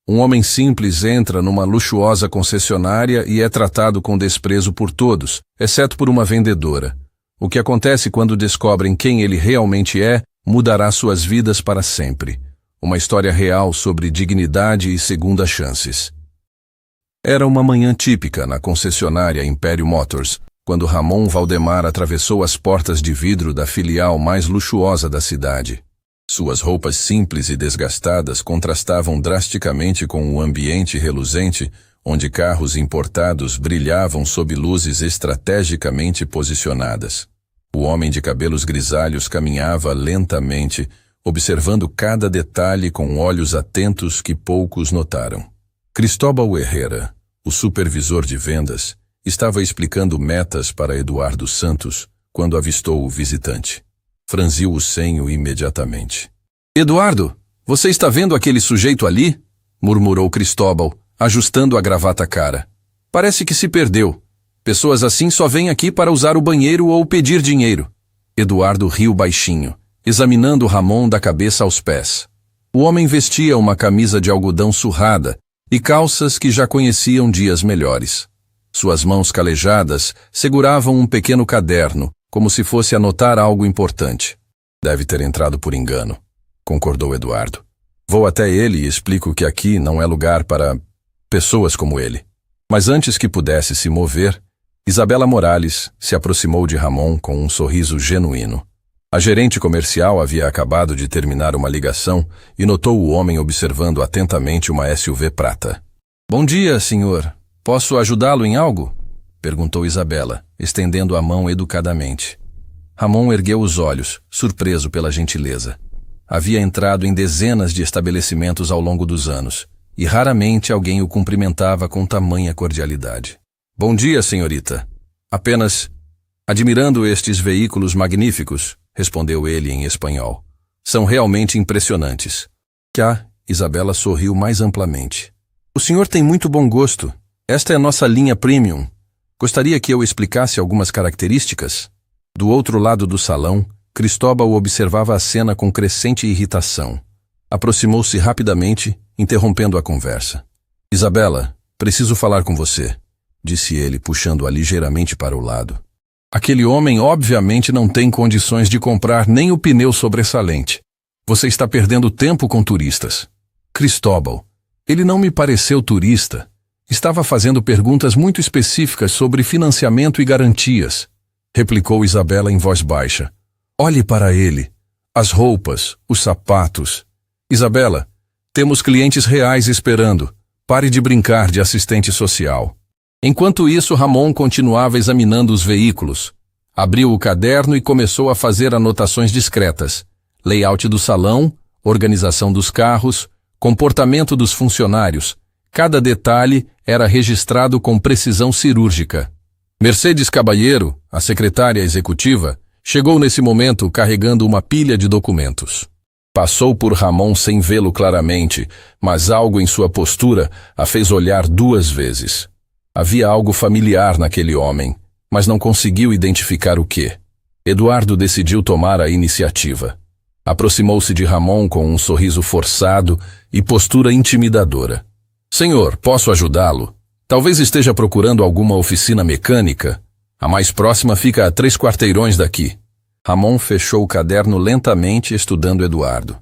Um homem simples entra numa luxuosa concessionária e é tratado com desprezo por todos, exceto por uma vendedora. O que acontece quando descobrem quem ele realmente é, mudará suas vidas para sempre. Uma história real sobre dignidade e segundas chances. Era uma manhã típica na concessionária Imperial Motors, quando Ramon Valdemar atravessou as portas de vidro da filial mais luxuosa da cidade. Suas roupas simples e desgastadas contrastavam drasticamente com o ambiente reluzente, onde carros importados brilhavam sob luzes estrategicamente posicionadas. O homem de cabelos grisalhos caminhava lentamente, observando cada detalhe com olhos atentos que poucos notaram. Cristóbal Herrera, o supervisor de vendas, estava explicando metas para Eduardo Santos quando avistou o visitante. Franziu o senho imediatamente. "Eduardo, você está vendo aquele sujeito ali?" murmurou Cristóbal, ajustando a gravata à cara. "Parece que se perdeu. Pessoas assim só vêm aqui para usar o banheiro ou pedir dinheiro." Eduardo riu baixinho, examinando Ramon da cabeça aos pés. O homem vestia uma camisa de algodão surrada e calças que já conheciam dias melhores. Suas mãos calejadas seguravam um pequeno caderno, como se fosse anotar algo importante. "Deve ter entrado por engano", concordou Eduardo. "Vou até ele e explico que aqui não é lugar para pessoas como ele." Mas antes que pudesse se mover, Isabela Morales se aproximou de Ramon com um sorriso genuíno. A gerente comercial havia acabado de terminar uma ligação e notou o homem observando atentamente uma SUV prata. "Bom dia, senhor. Posso ajudá-lo em algo?" perguntou Isabela, estendendo a mão educadamente. Ramon ergueu os olhos, surpreso pela gentileza. Havia entrado em dezenas de estabelecimentos ao longo dos anos, e raramente alguém o cumprimentava com tamanha cordialidade. "Bom dia, senhorita. Apenas admirando estes veículos magníficos", respondeu ele em espanhol. "São realmente impressionantes." Isabela sorriu mais amplamente. "O senhor tem muito bom gosto. Esta é a nossa linha premium. Gostaria que eu explicasse algumas características?" Do outro lado do salão, Cristóbal observava a cena com crescente irritação. Aproximou-se rapidamente, interrompendo a conversa. "Isabela, preciso falar com você", disse ele, puxando-a ligeiramente para o lado. "Aquele homem obviamente não tem condições de comprar nem o pneu sobressalente. Você está perdendo tempo com turistas." "Cristóbal, ele não me pareceu turista. Estava fazendo perguntas muito específicas sobre financiamento e garantias", replicou Isabela em voz baixa. "Olhe para ele. As roupas, os sapatos." "Isabela, temos clientes reais esperando. Pare de brincar de assistente social." Enquanto isso, Ramon continuava examinando os veículos. Abriu o caderno e começou a fazer anotações discretas. Layout do salão, organização dos carros, comportamento dos funcionários. Cada detalhe era registrado com precisão cirúrgica. Mercedes Caballero, a secretária executiva, chegou nesse momento carregando uma pilha de documentos. Passou por Ramon sem vê-lo claramente, mas algo em sua postura a fez olhar 2 vezes. Havia algo familiar naquele homem, mas não conseguiu identificar o quê. Eduardo decidiu tomar a iniciativa. Aproximou-se de Ramon com um sorriso forçado e postura intimidadora. "Senhor, posso ajudá-lo? Talvez esteja procurando alguma oficina mecânica. A mais próxima fica a 3 quarteirões daqui." Ramon fechou o caderno lentamente, estudando Eduardo.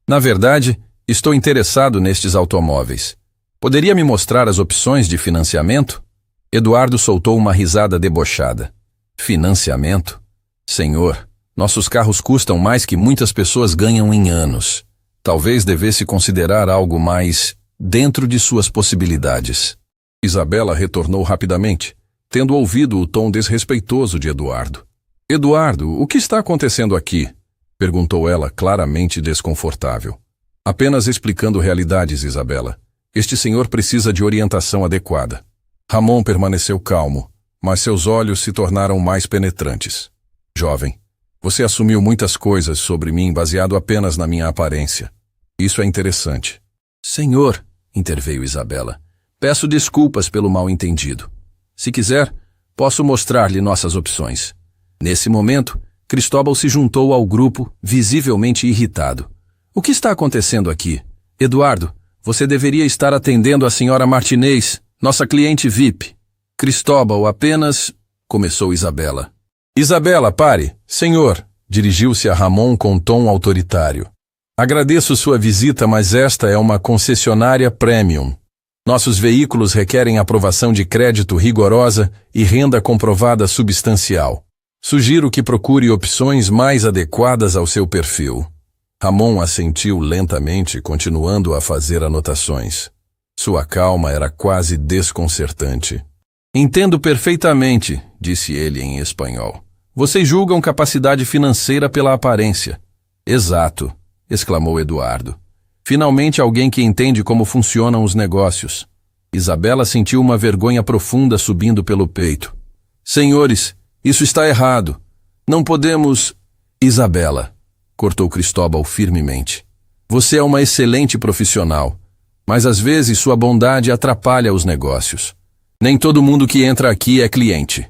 "Na verdade, estou interessado nestes automóveis. Poderia me mostrar as opções de financiamento?" Eduardo soltou uma risada debochada. "Financiamento? Senhor, nossos carros custam mais que muitas pessoas ganham em anos. Talvez devesse considerar algo mais dentro de suas possibilidades." Isabela retornou rapidamente, tendo ouvido o tom desrespeitoso de Eduardo. "Eduardo, o que está acontecendo aqui?" perguntou ela, claramente desconfortável. "Apenas explicando realidades, Isabela. Este senhor precisa de orientação adequada." Ramon permaneceu calmo, mas seus olhos se tornaram mais penetrantes. "Jovem, você assumiu muitas coisas sobre mim baseado apenas na minha aparência. Isso é interessante." "Senhor", interveio Isabela, "peço desculpas pelo mal-entendido. Se quiser, posso mostrar-lhe nossas opções." Nesse momento, Cristóbal se juntou ao grupo, visivelmente irritado. "O que está acontecendo aqui? Eduardo, Você deveria estar atendendo a senhora Martinez, nossa cliente VIP. Cristóbal, apenas... Começou Isabela. Isabela, pare. Senhor, dirigiu-se a Ramon com tom autoritário. Agradeço sua visita, mas esta é uma concessionária premium. Nossos veículos requerem aprovação de crédito rigorosa e renda comprovada substancial. Sugiro que procure opções mais adequadas ao seu perfil. Ramon assentiu lentamente, continuando a fazer anotações. Sua calma era quase desconcertante. Entendo perfeitamente, disse ele em espanhol. Vocês julgam capacidade financeira pela aparência. Exato, exclamou Eduardo. Finalmente alguém que entende como funcionam os negócios. Isabela sentiu uma vergonha profunda subindo pelo peito. Senhores, isso está errado. Não podemos... Isabela, cortou Cristóbal firmemente. Você é uma excelente profissional, mas às vezes sua bondade atrapalha os negócios. Nem todo mundo que entra aqui é cliente.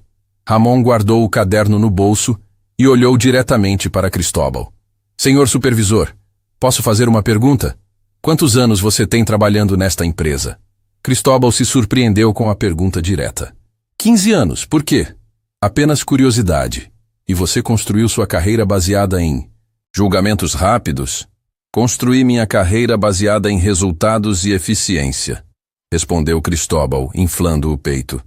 Ramon guardou o caderno no bolso e olhou diretamente para Cristóbal. Senhor supervisor, posso fazer uma pergunta? Quantos anos você tem trabalhando nesta empresa? Cristóbal se surpreendeu com a pergunta direta. 15 anos, por quê? Apenas curiosidade. E você construiu sua carreira baseada em julgamentos rápidos? Construí minha carreira baseada em resultados e eficiência, respondeu Cristóbal, inflando o peito.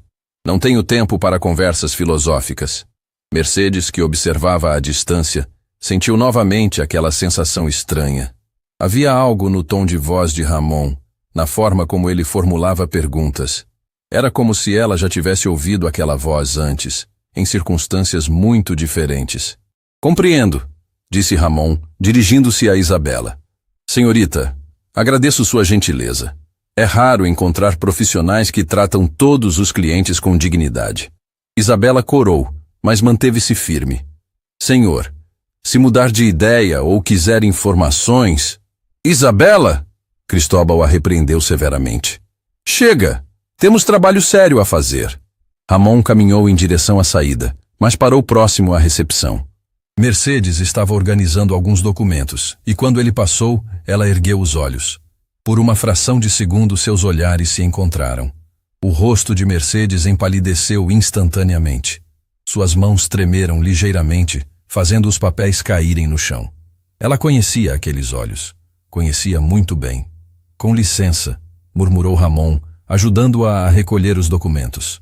Não tenho tempo para conversas filosóficas. Mercedes, que observava à distância, sentiu novamente aquela sensação estranha. Havia algo no tom de voz de Ramon, na forma como ele formulava perguntas. Era como se ela já tivesse ouvido aquela voz antes, em circunstâncias muito diferentes. Compreendo, disse Ramon, dirigindo-se a Isabela. Senhorita, agradeço sua gentileza. É raro encontrar profissionais que tratam todos os clientes com dignidade. Isabela corou, mas manteve-se firme. Senhor, se mudar de ideia ou quiser informações... Isabela! Cristóbal a repreendeu severamente. Chega! Temos trabalho sério a fazer. Ramon caminhou em direção à saída, mas parou próximo à recepção. Mercedes estava organizando alguns documentos, e quando ele passou, ela ergueu os olhos. Por uma fração de segundo, seus olhares se encontraram. O rosto de Mercedes empalideceu instantaneamente. Suas mãos tremeram ligeiramente, fazendo os papéis caírem no chão. Ela conhecia aqueles olhos. Conhecia muito bem. Com licença, murmurou Ramon, ajudando-a a recolher os documentos.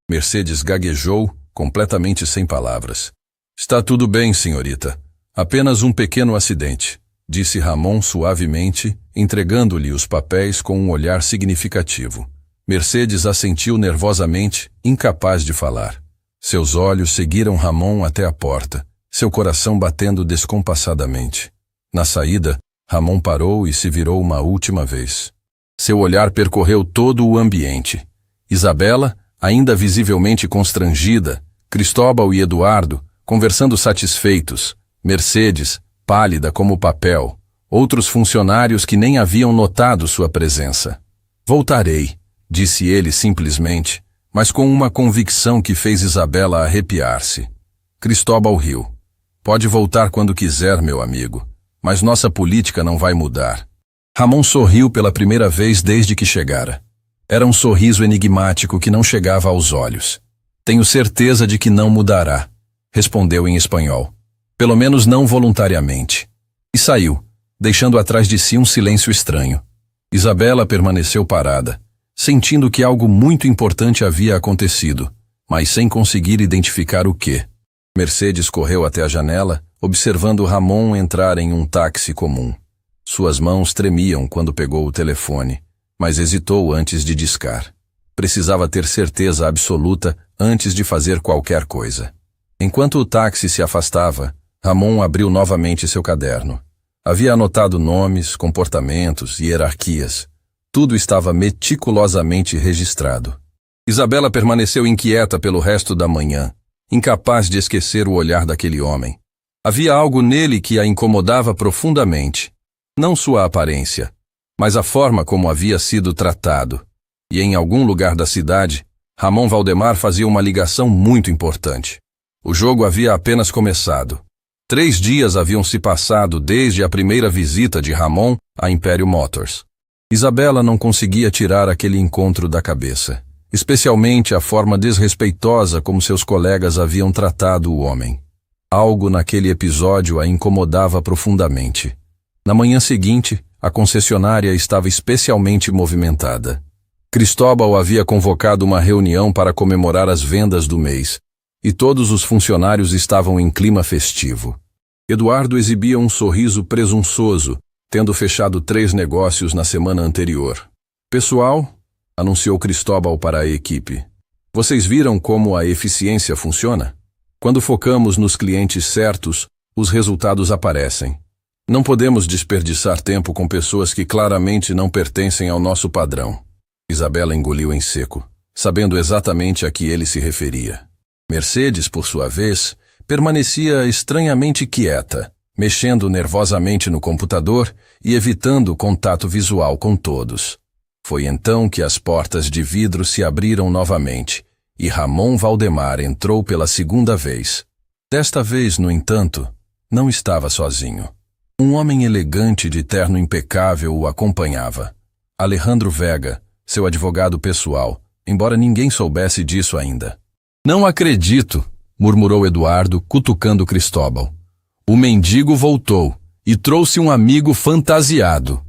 Mercedes gaguejou, completamente sem palavras. Está tudo bem, senhorita. Apenas um pequeno acidente, disse Ramon suavemente, entregando-lhe os papéis com um olhar significativo. Mercedes assentiu nervosamente, incapaz de falar. Seus olhos seguiram Ramon até a porta, seu coração batendo descompassadamente. Na saída, Ramon parou e se virou uma última vez. Seu olhar percorreu todo o ambiente. Isabela, ainda visivelmente constrangida, Cristóbal e Eduardo, conversando satisfeitos, Mercedes, pálida como papel, outros funcionários que nem haviam notado sua presença. Voltarei, disse ele simplesmente, mas com uma convicção que fez Isabela arrepiar-se. Cristóbal riu. Pode voltar quando quiser, meu amigo, mas nossa política não vai mudar. Ramon sorriu pela primeira vez desde que chegara. Era um sorriso enigmático que não chegava aos olhos. Tenho certeza de que não mudará, respondeu em espanhol. Pelo menos não voluntariamente. E saiu, deixando atrás de si um silêncio estranho. Isabela permaneceu parada, sentindo que algo muito importante havia acontecido, mas sem conseguir identificar o quê. Mercedes correu até a janela, observando Ramon entrar em um táxi comum. Suas mãos tremiam quando pegou o telefone, mas hesitou antes de discar. Precisava ter certeza absoluta antes de fazer qualquer coisa. Enquanto o táxi se afastava, Ramon abriu novamente seu caderno. Havia anotado nomes, comportamentos e hierarquias. Tudo estava meticulosamente registrado. Isabela permaneceu inquieta pelo resto da manhã, incapaz de esquecer o olhar daquele homem. Havia algo nele que a incomodava profundamente. Não sua aparência, mas a forma como havia sido tratado. E em algum lugar da cidade, Ramon Valdemar fazia uma ligação muito importante. O jogo havia apenas começado. 3 dias haviam se passado desde a primeira visita de Ramon a Imperial Motors. Isabela não conseguia tirar aquele encontro da cabeça, especialmente a forma desrespeitosa como seus colegas haviam tratado o homem. Algo naquele episódio a incomodava profundamente. Na manhã seguinte, a concessionária estava especialmente movimentada. Cristóbal havia convocado uma reunião para comemorar as vendas do mês, e todos os funcionários estavam em clima festivo. Eduardo exibia um sorriso presunçoso, tendo fechado 3 negócios na semana anterior. Pessoal, anunciou Cristóbal para a equipe. Vocês viram como a eficiência funciona? Quando focamos nos clientes certos, os resultados aparecem. Não podemos desperdiçar tempo com pessoas que claramente não pertencem ao nosso padrão. Isabela engoliu em seco, sabendo exatamente a que ele se referia. Mercedes, por sua vez, permanecia estranhamente quieta, mexendo nervosamente no computador e evitando contato visual com todos. Foi então que as portas de vidro se abriram novamente, e Ramon Valdemar entrou pela segunda vez. Desta vez, no entanto, não estava sozinho. Um homem elegante de terno impecável o acompanhava. Alejandro Vega, seu advogado pessoal, embora ninguém soubesse disso ainda. Não acredito, murmurou Eduardo, cutucando Cristóbal. O mendigo voltou e trouxe um amigo fantasiado.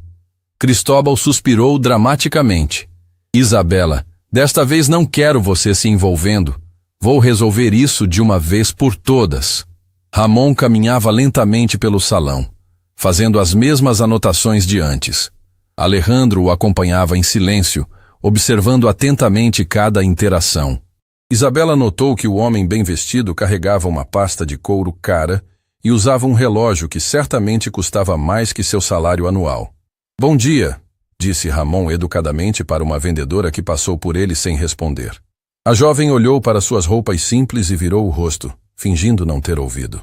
Cristóbal suspirou dramaticamente. Isabela, desta vez não quero você se envolvendo. Vou resolver isso de uma vez por todas. Ramon caminhava lentamente pelo salão, fazendo as mesmas anotações de antes. Alejandro o acompanhava em silêncio, observando atentamente cada interação. Isabela notou que o homem bem vestido carregava uma pasta de couro cara e usava um relógio que certamente custava mais que seu salário anual. Bom dia, disse Ramon educadamente para uma vendedora que passou por ele sem responder. A jovem olhou para suas roupas simples e virou o rosto, fingindo não ter ouvido.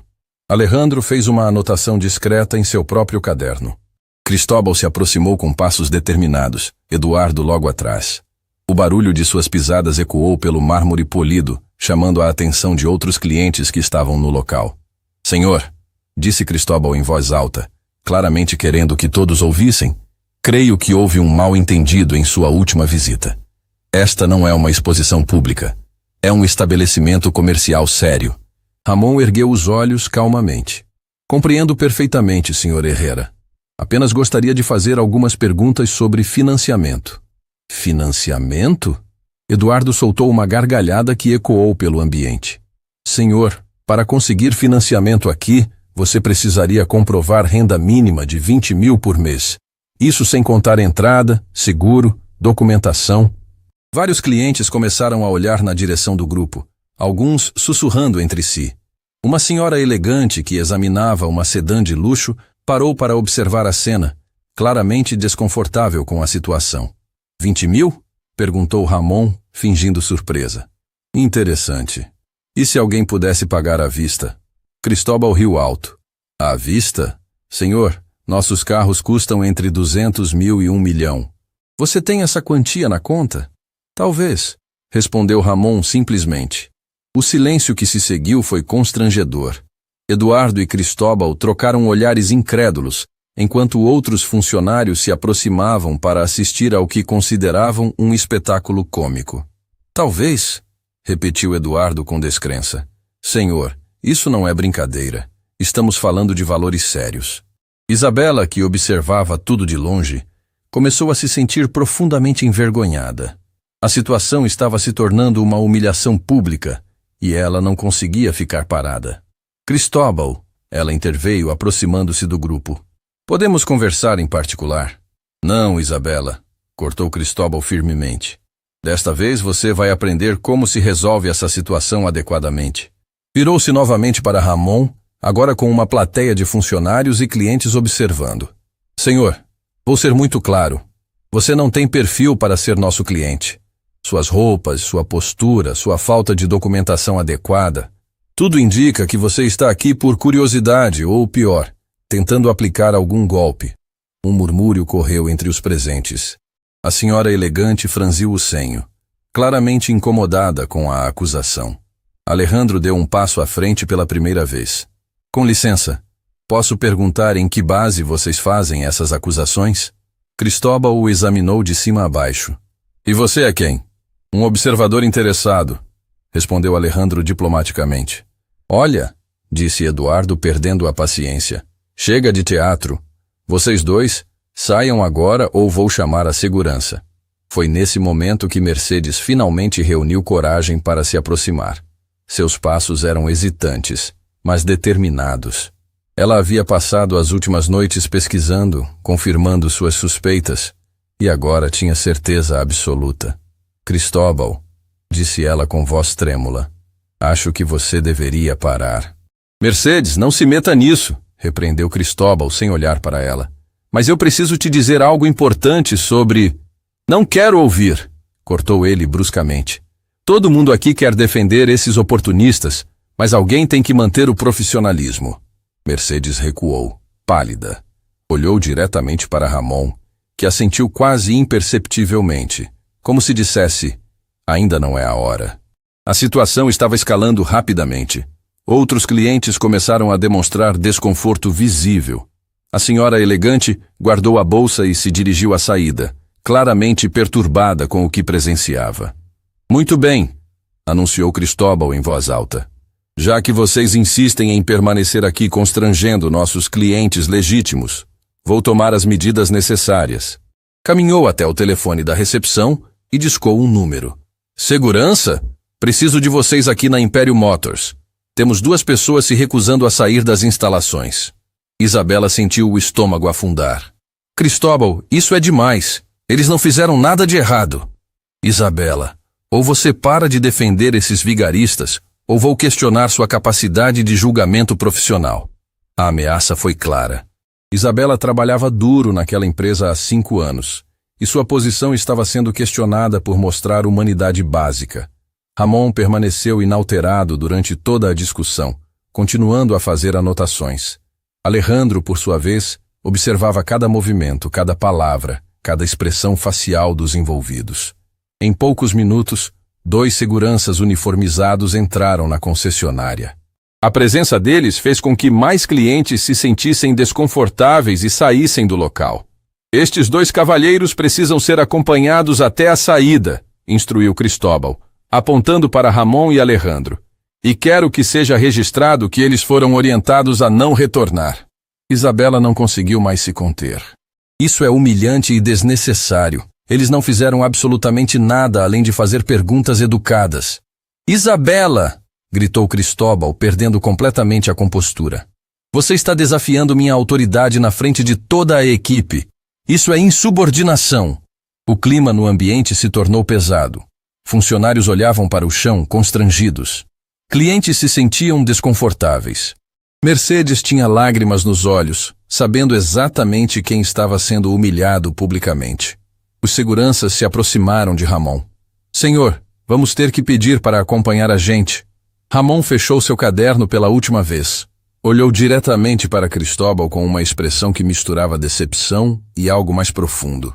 Alejandro fez uma anotação discreta em seu próprio caderno. Cristóbal se aproximou com passos determinados, Eduardo logo atrás. O barulho de suas pisadas ecoou pelo mármore polido, chamando a atenção de outros clientes que estavam no local. Senhor, disse Cristóbal em voz alta, claramente querendo que todos ouvissem, creio que houve um mal-entendido em sua última visita. Esta não é uma exposição pública. É um estabelecimento comercial sério. Ramon ergueu os olhos calmamente. Compreendo perfeitamente, Sr. Herrera. Apenas gostaria de fazer algumas perguntas sobre financiamento. Financiamento? Eduardo soltou uma gargalhada que ecoou pelo ambiente. Senhor, para conseguir financiamento aqui, você precisaria comprovar renda mínima de 20 mil por mês. Isso sem contar entrada, seguro, documentação. Vários clientes começaram a olhar na direção do grupo, alguns sussurrando entre si. Uma senhora elegante que examinava uma sedã de luxo parou para observar a cena, claramente desconfortável com a situação. 20 mil? Perguntou Ramon, fingindo surpresa. Interessante. E se alguém pudesse pagar à vista? Cristóbal riu alto. À vista? Senhor, nossos carros custam entre 200 mil e 1 milhão. Você tem essa quantia na conta? Talvez, respondeu Ramon simplesmente. O silêncio que se seguiu foi constrangedor. Eduardo e Cristóbal trocaram olhares incrédulos, enquanto outros funcionários se aproximavam para assistir ao que consideravam um espetáculo cômico. Talvez, repetiu Eduardo com descrença. Senhor, isso não é brincadeira. Estamos falando de valores sérios. Isabela, que observava tudo de longe, começou a se sentir profundamente envergonhada. A situação estava se tornando uma humilhação pública, e ela não conseguia ficar parada. Cristóbal, ela interveio aproximando-se do grupo. Podemos conversar em particular? Não, Isabela, cortou Cristóbal firmemente. Desta vez você vai aprender como se resolve essa situação adequadamente. Virou-se novamente para Ramon, agora com uma plateia de funcionários e clientes observando. Senhor, vou ser muito claro. Você não tem perfil para ser nosso cliente. Suas roupas, sua postura, sua falta de documentação adequada, tudo indica que você está aqui por curiosidade ou, pior, tentando aplicar algum golpe. Um murmúrio correu entre os presentes. A senhora elegante franziu o senho, claramente incomodada com a acusação. Alejandro deu um passo à frente pela primeira vez. Com licença, posso perguntar em que base vocês fazem essas acusações? Cristóbal o examinou de cima a baixo. E você é quem? Um observador interessado, respondeu Alejandro diplomaticamente. Olha, disse Eduardo perdendo a paciência. Chega de teatro. Vocês dois, saiam agora ou vou chamar a segurança. Foi nesse momento que Mercedes finalmente reuniu coragem para se aproximar. Seus passos eram hesitantes, mas determinados. Ela havia passado as últimas noites pesquisando, confirmando suas suspeitas, e agora tinha certeza absoluta. Cristóbal, disse ela com voz trêmula, acho que você deveria parar. Mercedes, não se meta nisso, repreendeu Cristóbal sem olhar para ela. Mas eu preciso te dizer algo importante sobre... Não quero ouvir, cortou ele bruscamente. Todo mundo aqui quer defender esses oportunistas, mas alguém tem que manter o profissionalismo. Mercedes recuou, pálida. Olhou diretamente para Ramon, que assentiu quase imperceptivelmente, como se dissesse, ainda não é a hora. A situação estava escalando rapidamente. Outros clientes começaram a demonstrar desconforto visível. A senhora elegante guardou a bolsa e se dirigiu à saída, claramente perturbada com o que presenciava. Muito bem, anunciou Cristóbal em voz alta. Já que vocês insistem em permanecer aqui constrangendo nossos clientes legítimos, vou tomar as medidas necessárias. Caminhou até o telefone da recepção e discou um número. Segurança? Preciso de vocês aqui na Império Motors. Temos 2 pessoas se recusando a sair das instalações. Isabela sentiu o estômago afundar. Cristóbal, isso é demais. Eles não fizeram nada de errado. Isabela, ou você para de defender esses vigaristas, ou vou questionar sua capacidade de julgamento profissional. A ameaça foi clara. Isabela trabalhava duro naquela empresa há 5 anos, e sua posição estava sendo questionada por mostrar humanidade básica. Ramon permaneceu inalterado durante toda a discussão, continuando a fazer anotações. Alejandro, por sua vez, observava cada movimento, cada palavra, cada expressão facial dos envolvidos. Em poucos minutos, 2 seguranças uniformizados entraram na concessionária. A presença deles fez com que mais clientes se sentissem desconfortáveis e saíssem do local. Estes 2 cavalheiros precisam ser acompanhados até a saída, instruiu Cristóbal, apontando para Ramon e Alejandro. E quero que seja registrado que eles foram orientados a não retornar. Isabela não conseguiu mais se conter. Isso é humilhante e desnecessário. Eles não fizeram absolutamente nada além de fazer perguntas educadas. Isabela! Gritou Cristóbal, perdendo completamente a compostura. Você está desafiando minha autoridade na frente de toda a equipe. Isso é insubordinação. O clima no ambiente se tornou pesado. Funcionários olhavam para o chão, constrangidos. Clientes se sentiam desconfortáveis. Mercedes tinha lágrimas nos olhos, sabendo exatamente quem estava sendo humilhado publicamente. Os seguranças se aproximaram de Ramon. Senhor, vamos ter que pedir para acompanhar a gente. Ramon fechou seu caderno pela última vez. Olhou diretamente para Cristóbal com uma expressão que misturava decepção e algo mais profundo.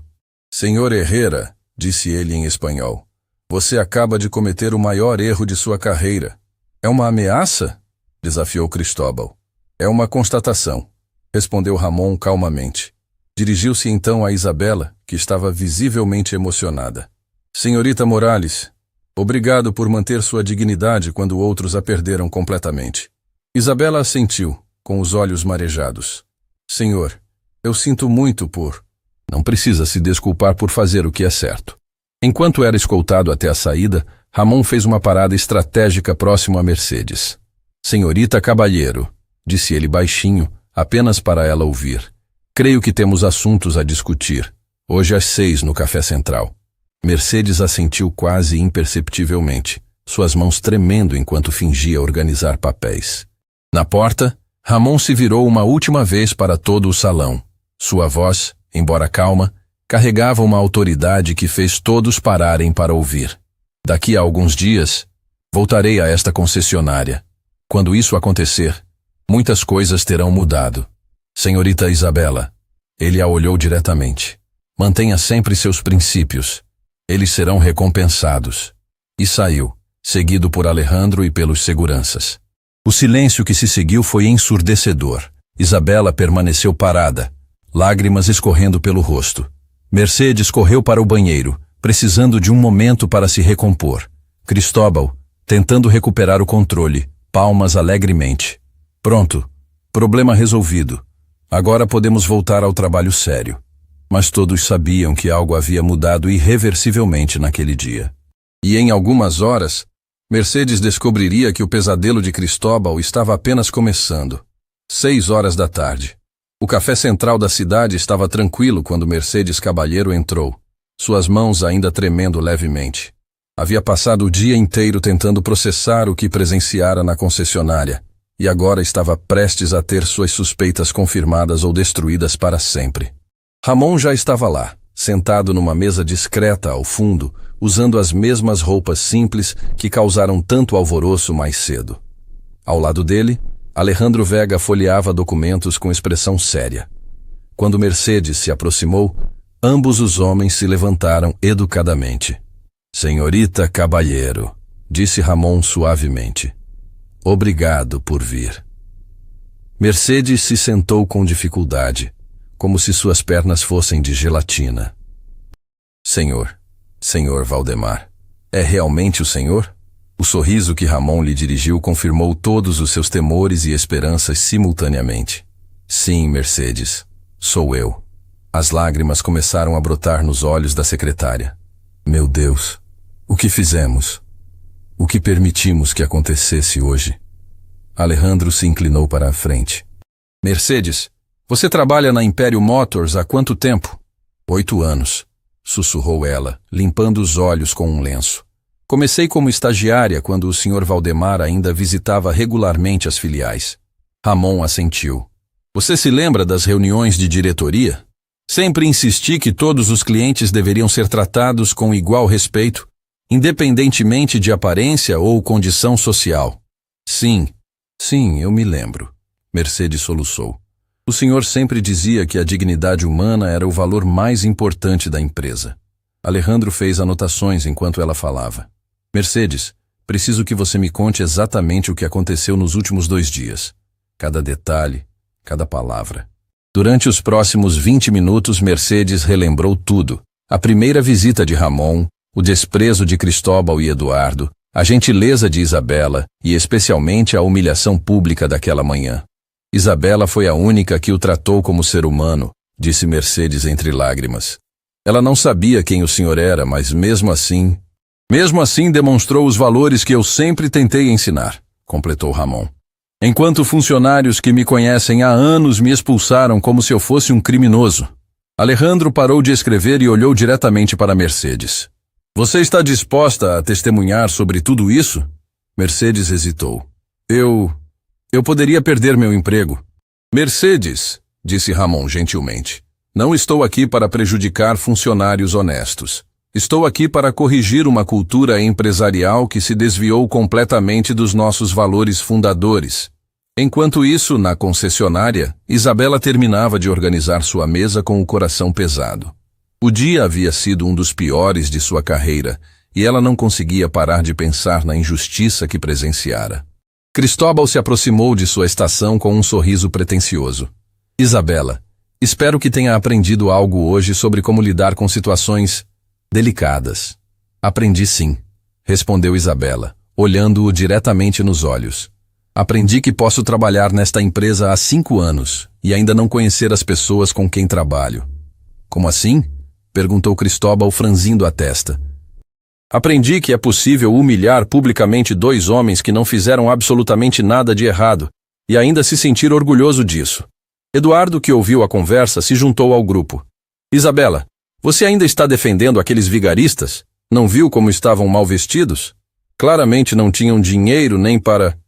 Senhor Herrera, disse ele em espanhol, você acaba de cometer o maior erro de sua carreira. É uma ameaça? Desafiou Cristóbal. É uma constatação, respondeu Ramon calmamente. Dirigiu-se então a Isabela, que estava visivelmente emocionada. Senhorita Morales, obrigado por manter sua dignidade quando outros a perderam completamente. Isabela assentiu, com os olhos marejados. Senhor, eu sinto muito por... Não precisa se desculpar por fazer o que é certo. Enquanto era escoltado até a saída, Ramon fez uma parada estratégica próximo a Mercedes. Senhorita Cabalheiro, disse ele baixinho, apenas para ela ouvir. Creio que temos assuntos a discutir. Hoje às 6 no Café Central. Mercedes assentiu quase imperceptivelmente, suas mãos tremendo enquanto fingia organizar papéis. Na porta, Ramon se virou uma última vez para todo o salão. Sua voz, embora calma, carregava uma autoridade que fez todos pararem para ouvir. Daqui a alguns dias, voltarei a esta concessionária. Quando isso acontecer, muitas coisas terão mudado. Senhorita Isabela, ele a olhou diretamente. Mantenha sempre seus princípios. Eles serão recompensados. E saiu, seguido por Alejandro e pelos seguranças. O silêncio que se seguiu foi ensurdecedor. Isabela permaneceu parada, lágrimas escorrendo pelo rosto. Mercedes correu para o banheiro, precisando de um momento para se recompor. Cristóbal, tentando recuperar o controle, palmas alegremente. Pronto, problema resolvido. Agora podemos voltar ao trabalho sério. Mas todos sabiam que algo havia mudado irreversivelmente naquele dia. E em algumas horas, Mercedes descobriria que o pesadelo de Cristóbal estava apenas começando. 6 horas da tarde. O café central da cidade estava tranquilo quando Mercedes Caballero entrou, suas mãos ainda tremendo levemente. Havia passado o dia inteiro tentando processar o que presenciara na concessionária, e agora estava prestes a ter suas suspeitas confirmadas ou destruídas para sempre. Ramon já estava lá, sentado numa mesa discreta ao fundo, usando as mesmas roupas simples que causaram tanto alvoroço mais cedo. Ao lado dele, Alejandro Vega folheava documentos com expressão séria. Quando Mercedes se aproximou, ambos os homens se levantaram educadamente. «Senhorita Caballero», disse Ramon suavemente. «Obrigado por vir». Mercedes se sentou com dificuldade, como se suas pernas fossem de gelatina. Senhor Valdemar, é realmente o senhor?» O sorriso que Ramon lhe dirigiu confirmou todos os seus temores e esperanças simultaneamente. «Sim, Mercedes, sou eu». As lágrimas começaram a brotar nos olhos da secretária. «Meu Deus, o que fizemos? O que permitimos que acontecesse hoje?» Alejandro se inclinou para a frente. «Mercedes, você trabalha na Império Motors há quanto tempo?» 8 anos, sussurrou ela, limpando os olhos com um lenço. «Comecei como estagiária quando o Sr. Valdemar ainda visitava regularmente as filiais». Ramon assentiu. «Você se lembra das reuniões de diretoria? Sempre insisti que todos os clientes deveriam ser tratados com igual respeito, independentemente de aparência ou condição social». Sim, eu me lembro», Mercedes soluçou. «O senhor sempre dizia que a dignidade humana era o valor mais importante da empresa». Alejandro fez anotações enquanto ela falava. «Mercedes, preciso que você me conte exatamente o que aconteceu nos últimos 2 dias. Cada detalhe, cada palavra». Durante os próximos 20 minutos, Mercedes relembrou tudo. A primeira visita de Ramon, o desprezo de Cristóbal e Eduardo, a gentileza de Isabela e especialmente a humilhação pública daquela manhã. «Isabela foi a única que o tratou como ser humano», disse Mercedes entre lágrimas. «Ela não sabia quem o senhor era, mas mesmo assim demonstrou os valores que eu sempre tentei ensinar», completou Ramon. «Enquanto funcionários que me conhecem há anos me expulsaram como se eu fosse um criminoso». Alejandro parou de escrever e olhou diretamente para Mercedes. «Você está disposta a testemunhar sobre tudo isso?» Mercedes hesitou. Eu poderia perder meu emprego». «Mercedes», disse Ramon gentilmente, «não estou aqui para prejudicar funcionários honestos. Estou aqui para corrigir uma cultura empresarial que se desviou completamente dos nossos valores fundadores». Enquanto isso, na concessionária, Isabela terminava de organizar sua mesa com o coração pesado. O dia havia sido um dos piores de sua carreira, e ela não conseguia parar de pensar na injustiça que presenciara. Cristóbal se aproximou de sua estação com um sorriso pretensioso. «Isabela, espero que tenha aprendido algo hoje sobre como lidar com situações delicadas». «Aprendi sim», respondeu Isabela, olhando-o diretamente nos olhos. «Aprendi que posso trabalhar nesta empresa há 5 anos e ainda não conhecer as pessoas com quem trabalho». «Como assim?», perguntou Cristóbal franzindo a testa. «Aprendi que é possível humilhar publicamente 2 homens que não fizeram absolutamente nada de errado e ainda se sentir orgulhoso disso». Eduardo, que ouviu a conversa, se juntou ao grupo. «Isabela, você ainda está defendendo aqueles vigaristas? Não viu como estavam mal vestidos? Claramente não tinham dinheiro nem para...»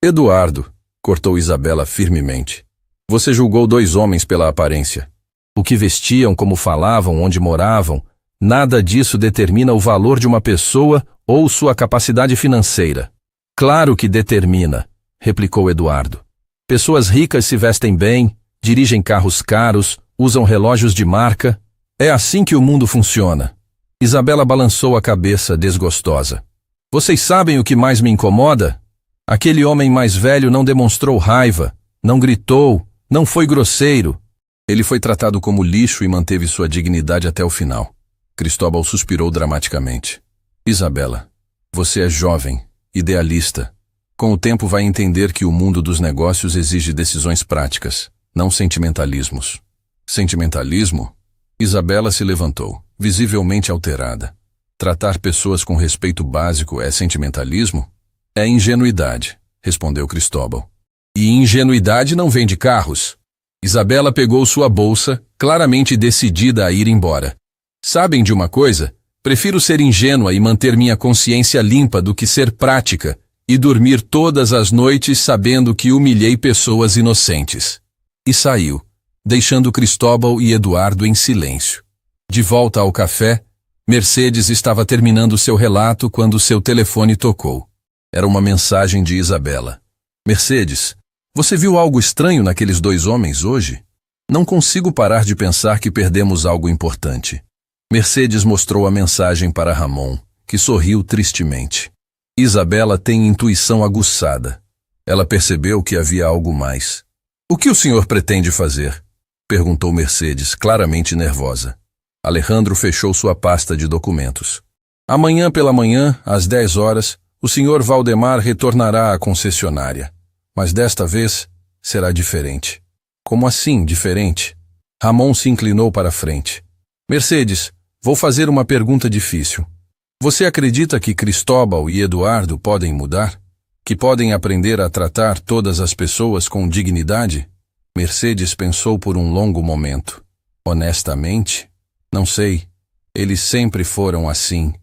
«Eduardo», cortou Isabela firmemente, «você julgou 2 homens pela aparência. O que vestiam, como falavam, onde moravam, nada disso determina o valor de uma pessoa ou sua capacidade financeira». «Claro que determina», replicou Eduardo. «Pessoas ricas se vestem bem, dirigem carros caros, usam relógios de marca. É assim que o mundo funciona». Isabela balançou a cabeça desgostosa. «Vocês sabem o que mais me incomoda? Aquele homem mais velho não demonstrou raiva, não gritou, não foi grosseiro. Ele foi tratado como lixo e manteve sua dignidade até o final. Cristóbal suspirou dramaticamente. Isabela, você é jovem, idealista. Com o tempo vai entender que o mundo dos negócios exige decisões práticas, não sentimentalismos. Sentimentalismo? Isabela se levantou, visivelmente alterada. Tratar pessoas com respeito básico é sentimentalismo? É ingenuidade, respondeu Cristóbal. E ingenuidade não vem de carros. Isabela pegou sua bolsa, claramente decidida a ir embora. Sabem de uma coisa? Prefiro ser ingênua e manter minha consciência limpa do que ser prática e dormir todas as noites sabendo que humilhei pessoas inocentes. E saiu, deixando Cristóbal e Eduardo em silêncio. De volta ao café, Mercedes estava terminando seu relato quando seu telefone tocou. Era uma mensagem de Isabela. Mercedes, você viu algo estranho naqueles dois homens hoje? Não consigo parar de pensar que perdemos algo importante. Mercedes mostrou a mensagem para Ramon, que sorriu tristemente. Isabela tem intuição aguçada. Ela percebeu que havia algo mais. O que o senhor pretende fazer? Perguntou Mercedes, claramente nervosa. Alejandro fechou sua pasta de documentos. Amanhã pela manhã, às 10 horas, o senhor Valdemar retornará à concessionária. Mas desta vez será diferente. Como assim, diferente? Ramon se inclinou para a frente. Mercedes, vou fazer uma pergunta difícil. Você acredita que Cristóbal e Eduardo podem mudar? Que podem aprender a tratar todas as pessoas com dignidade? Mercedes pensou por um longo momento. Honestamente, não sei. Eles sempre foram assim.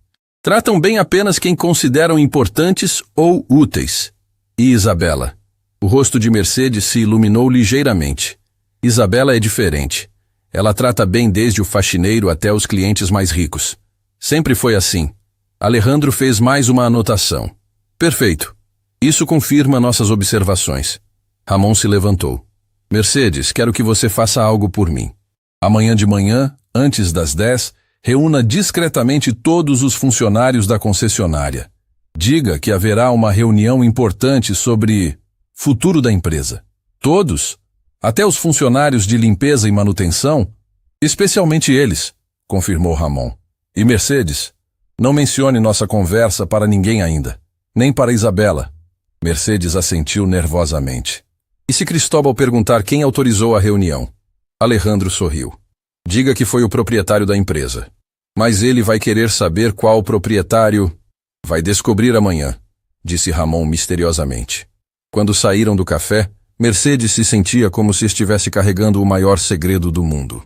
Tratam bem apenas quem consideram importantes ou úteis. E Isabela? O rosto de Mercedes se iluminou ligeiramente. Isabela é diferente. Ela trata bem desde o faxineiro até os clientes mais ricos. Sempre foi assim. Alejandro fez mais uma anotação. Perfeito. Isso confirma nossas observações. Ramon se levantou. Mercedes, quero que você faça algo por mim. Amanhã de manhã, antes das 10, reúna discretamente todos os funcionários da concessionária. Diga que haverá uma reunião importante sobre futuro da empresa. Todos, até os funcionários de limpeza e manutenção, especialmente eles, confirmou Ramon. E Mercedes, não mencione nossa conversa para ninguém ainda, nem para Isabela. Mercedes assentiu nervosamente. E se Cristóbal perguntar quem autorizou a reunião? Alejandro sorriu. Diga que foi o proprietário da empresa. Mas ele vai querer saber qual proprietário. Vai descobrir amanhã, disse Ramon misteriosamente. Quando saíram do café, Mercedes se sentia como se estivesse carregando o maior segredo do mundo.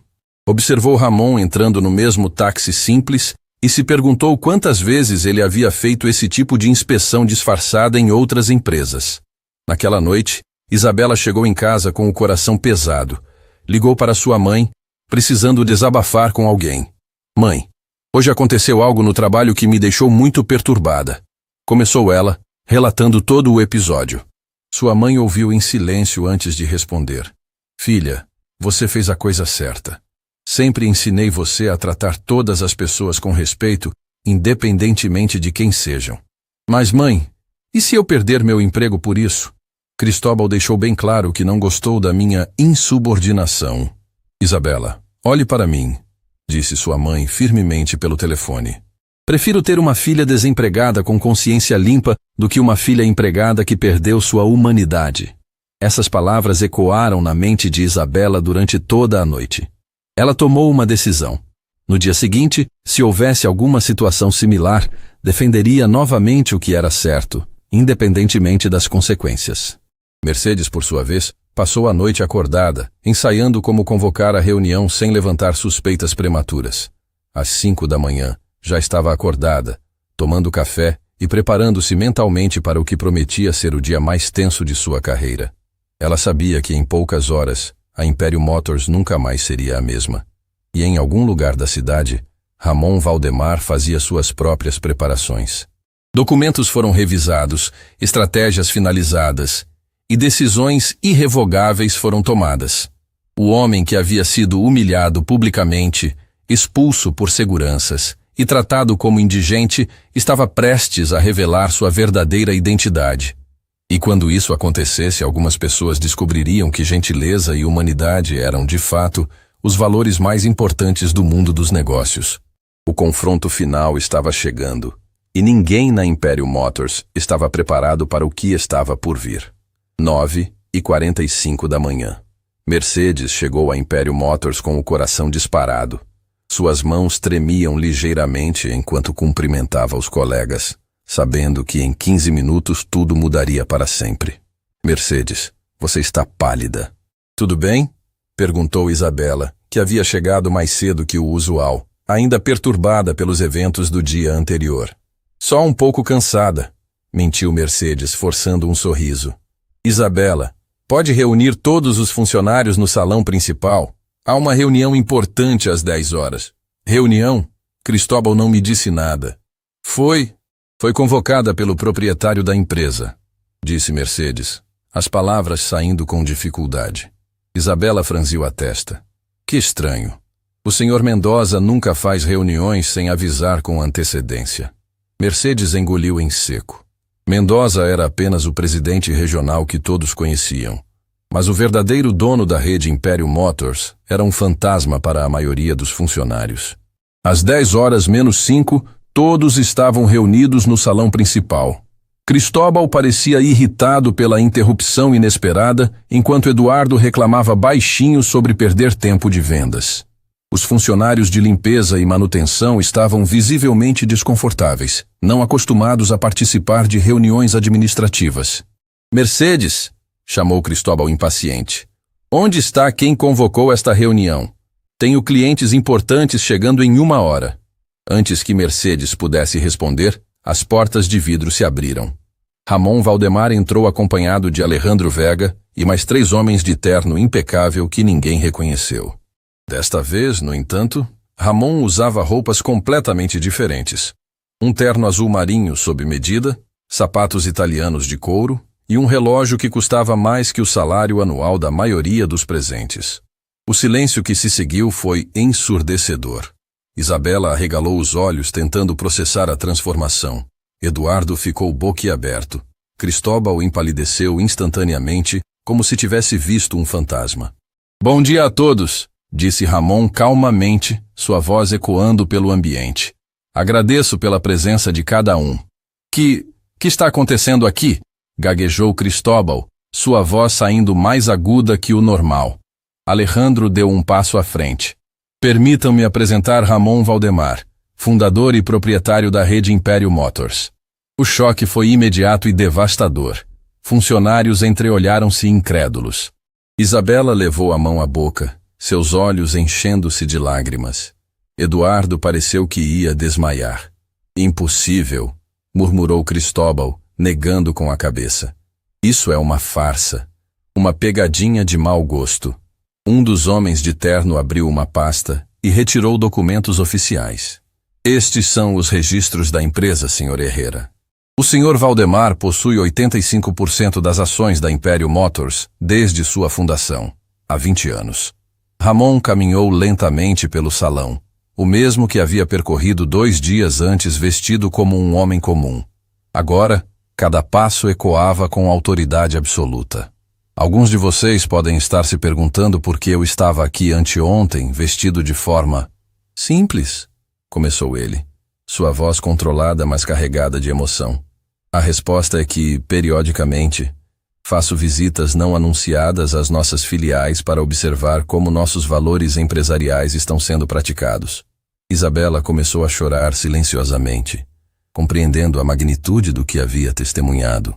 Observou Ramon entrando no mesmo táxi simples e se perguntou quantas vezes ele havia feito esse tipo de inspeção disfarçada em outras empresas. Naquela noite, Isabela chegou em casa com o coração pesado. Ligou para sua mãe, precisando desabafar com alguém. Mãe, hoje aconteceu algo no trabalho que me deixou muito perturbada. Começou ela, relatando todo o episódio. Sua mãe ouviu em silêncio antes de responder. Filha, você fez a coisa certa. Sempre ensinei você a tratar todas as pessoas com respeito, independentemente de quem sejam. Mas mãe, e se eu perder meu emprego por isso? Cristóbal deixou bem claro que não gostou da minha insubordinação. Isabela, olhe para mim, disse sua mãe firmemente pelo telefone. Prefiro ter uma filha desempregada com consciência limpa do que uma filha empregada que perdeu sua humanidade. Essas palavras ecoaram na mente de Isabela durante toda a noite. Ela tomou uma decisão. No dia seguinte, se houvesse alguma situação similar, defenderia novamente o que era certo, independentemente das consequências. Mercedes, por sua vez, passou a noite acordada, ensaiando como convocar a reunião sem levantar suspeitas prematuras. Às 5 da manhã, já estava acordada, tomando café e preparando-se mentalmente para o que prometia ser o dia mais tenso de sua carreira. Ela sabia que em poucas horas, a Império Motors nunca mais seria a mesma. E em algum lugar da cidade, Ramon Valdemar fazia suas próprias preparações. Documentos foram revisados, estratégias finalizadas, e decisões irrevogáveis foram tomadas. O homem que havia sido humilhado publicamente, expulso por seguranças e tratado como indigente, estava prestes a revelar sua verdadeira identidade. E quando isso acontecesse, algumas pessoas descobririam que gentileza e humanidade eram, de fato, os valores mais importantes do mundo dos negócios. O confronto final estava chegando, e ninguém na Imperial Motors estava preparado para o que estava por vir. 9h45 da manhã. Mercedes chegou à Imperial Motors com o coração disparado. Suas mãos tremiam ligeiramente enquanto cumprimentava os colegas, sabendo que em 15 minutos tudo mudaria para sempre. Mercedes, você está pálida. Tudo bem? Perguntou Isabela, que havia chegado mais cedo que o usual, ainda perturbada pelos eventos do dia anterior. Só um pouco cansada, mentiu Mercedes, forçando um sorriso. Isabela, pode reunir todos os funcionários no salão principal? Há uma reunião importante às 10 horas. Reunião? Cristóbal não me disse nada. Foi convocada pelo proprietário da empresa, disse Mercedes, as palavras saindo com dificuldade. Isabela franziu a testa. Que estranho. O Sr. Mendoza nunca faz reuniões sem avisar com antecedência. Mercedes engoliu em seco. Mendoza era apenas o presidente regional que todos conheciam. Mas o verdadeiro dono da rede Imperial Motors era um fantasma para a maioria dos funcionários. Às 10h menos 5, todos estavam reunidos no salão principal. Cristóbal parecia irritado pela interrupção inesperada, enquanto Eduardo reclamava baixinho sobre perder tempo de vendas. Os funcionários de limpeza e manutenção estavam visivelmente desconfortáveis, não acostumados a participar de reuniões administrativas. Mercedes, chamou Cristóbal impaciente. Onde está quem convocou esta reunião? Tenho clientes importantes chegando em 1 hora. Antes que Mercedes pudesse responder, as portas de vidro se abriram. Ramon Valdemar entrou acompanhado de Alejandro Vega e mais 3 homens de terno impecável que ninguém reconheceu. Desta vez, no entanto, Ramon usava roupas completamente diferentes. Um terno azul marinho sob medida, sapatos italianos de couro e um relógio que custava mais que o salário anual da maioria dos presentes. O silêncio que se seguiu foi ensurdecedor. Isabela arregalou os olhos tentando processar a transformação. Eduardo ficou boquiaberto. Cristóbal empalideceu instantaneamente, como se tivesse visto um fantasma. Bom dia a todos, disse Ramon calmamente, sua voz ecoando pelo ambiente. Agradeço pela presença de cada um. Que está acontecendo aqui? Gaguejou Cristóbal, sua voz saindo mais aguda que o normal. Alejandro deu um passo à frente. Permitam-me apresentar Ramon Valdemar, fundador e proprietário da rede Imperial Motors. O choque foi imediato e devastador. Funcionários entreolharam-se incrédulos. Isabela levou a mão à boca, seus olhos enchendo-se de lágrimas. Eduardo pareceu que ia desmaiar. Impossível, murmurou Cristóbal, negando com a cabeça. Isso é uma farsa, uma pegadinha de mau gosto. Um dos homens de terno abriu uma pasta e retirou documentos oficiais. Estes são os registros da empresa, Sr. Herrera. O Sr. Valdemar possui 85% das ações da Imperial Motors desde sua fundação, há 20 anos. Ramon caminhou lentamente pelo salão, o mesmo que havia percorrido 2 dias antes vestido como um homem comum. Agora, cada passo ecoava com autoridade absoluta. Alguns de vocês podem estar se perguntando por que eu estava aqui anteontem vestido de forma simples, começou ele, sua voz controlada mas carregada de emoção. A resposta é que, periodicamente, faço visitas não anunciadas às nossas filiais para observar como nossos valores empresariais estão sendo praticados. Isabela começou a chorar silenciosamente, compreendendo a magnitude do que havia testemunhado.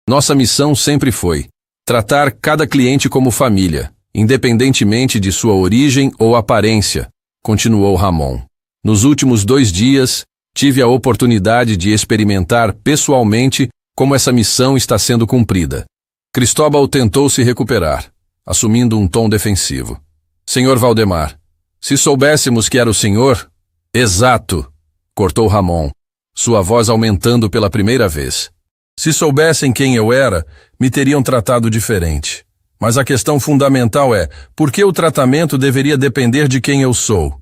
Nossa missão sempre foi tratar cada cliente como família, independentemente de sua origem ou aparência, continuou Ramon. Nos últimos 2 dias, tive a oportunidade de experimentar pessoalmente como essa missão está sendo cumprida. Cristóbal tentou se recuperar, assumindo um tom defensivo. Senhor Valdemar, se soubéssemos que era o senhor... Exato, cortou Ramon, sua voz aumentando pela primeira vez. Se soubessem quem eu era, me teriam tratado diferente. Mas a questão fundamental é, por que o tratamento deveria depender de quem eu sou?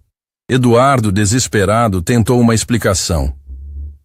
Eduardo, desesperado, tentou uma explicação.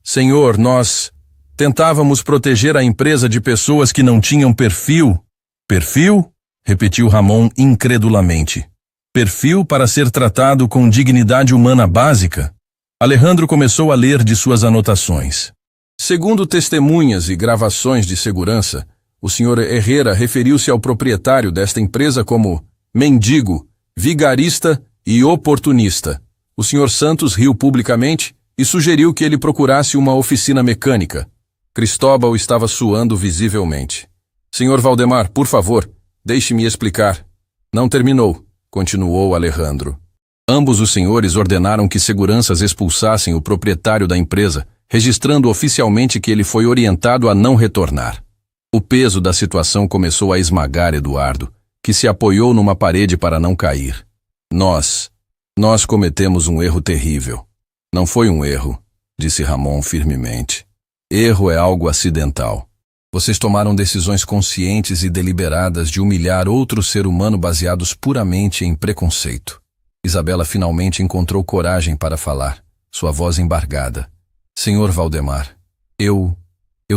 Senhor, nós Tentávamos proteger a empresa de pessoas que não tinham perfil. Perfil? Repetiu Ramon incredulamente. Perfil para ser tratado com dignidade humana básica? Alejandro começou a ler de suas anotações. Segundo testemunhas e gravações de segurança, o Sr. Herrera referiu-se ao proprietário desta empresa como mendigo, vigarista e oportunista. O Sr. Santos riu publicamente e sugeriu que ele procurasse uma oficina mecânica. Cristóbal estava suando visivelmente. Sr. Valdemar, por favor, deixe-me explicar. Não terminou, continuou Alejandro. Ambos os senhores ordenaram que seguranças expulsassem o proprietário da empresa, registrando oficialmente que ele foi orientado a não retornar. O peso da situação começou a esmagar Eduardo, que se apoiou numa parede para não cair. Nós cometemos um erro terrível. Não foi um erro, disse Ramon firmemente. Erro é algo acidental. Vocês tomaram decisões conscientes e deliberadas de humilhar outro ser humano baseados puramente em preconceito. Isabela finalmente encontrou coragem para falar, sua voz embargada. Senhor Valdemar, eu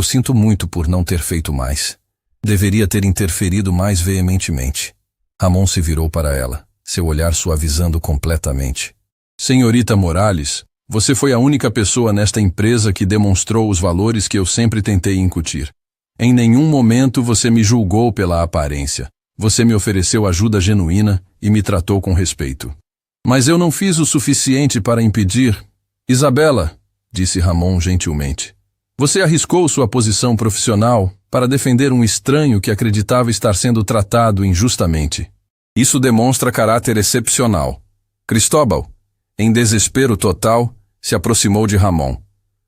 sinto muito por não ter feito mais. Deveria ter interferido mais veementemente. Ramon se virou para ela, seu olhar suavizando completamente. Senhorita Morales, você foi a única pessoa nesta empresa que demonstrou os valores que eu sempre tentei incutir. Em nenhum momento você me julgou pela aparência. Você me ofereceu ajuda genuína e me tratou com respeito. Mas eu não fiz o suficiente para impedir. Isabela, disse Ramon gentilmente, você arriscou sua posição profissional para defender um estranho que acreditava estar sendo tratado injustamente. Isso demonstra caráter excepcional. Cristóbal, em desespero total, se aproximou de Ramon.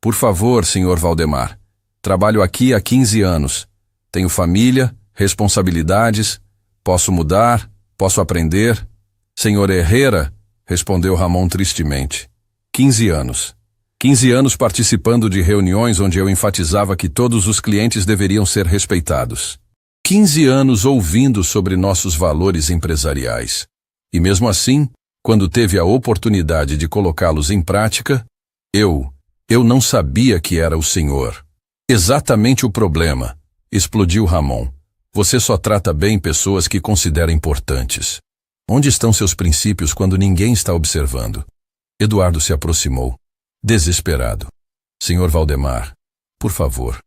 Por favor, senhor Valdemar, trabalho aqui há 15 anos. Tenho família, responsabilidades, posso mudar, posso aprender. Senhor Herrera, respondeu Ramon tristemente. 15 anos. 15 anos participando de reuniões onde eu enfatizava que todos os clientes deveriam ser respeitados. 15 anos ouvindo sobre nossos valores empresariais. E mesmo assim, quando teve a oportunidade de colocá-los em prática, eu não sabia que era o senhor. Exatamente o problema, explodiu Ramon. Você só trata bem pessoas que considera importantes. Onde estão seus princípios quando ninguém está observando? Eduardo se aproximou, desesperado. Senhor Valdemar, por favor,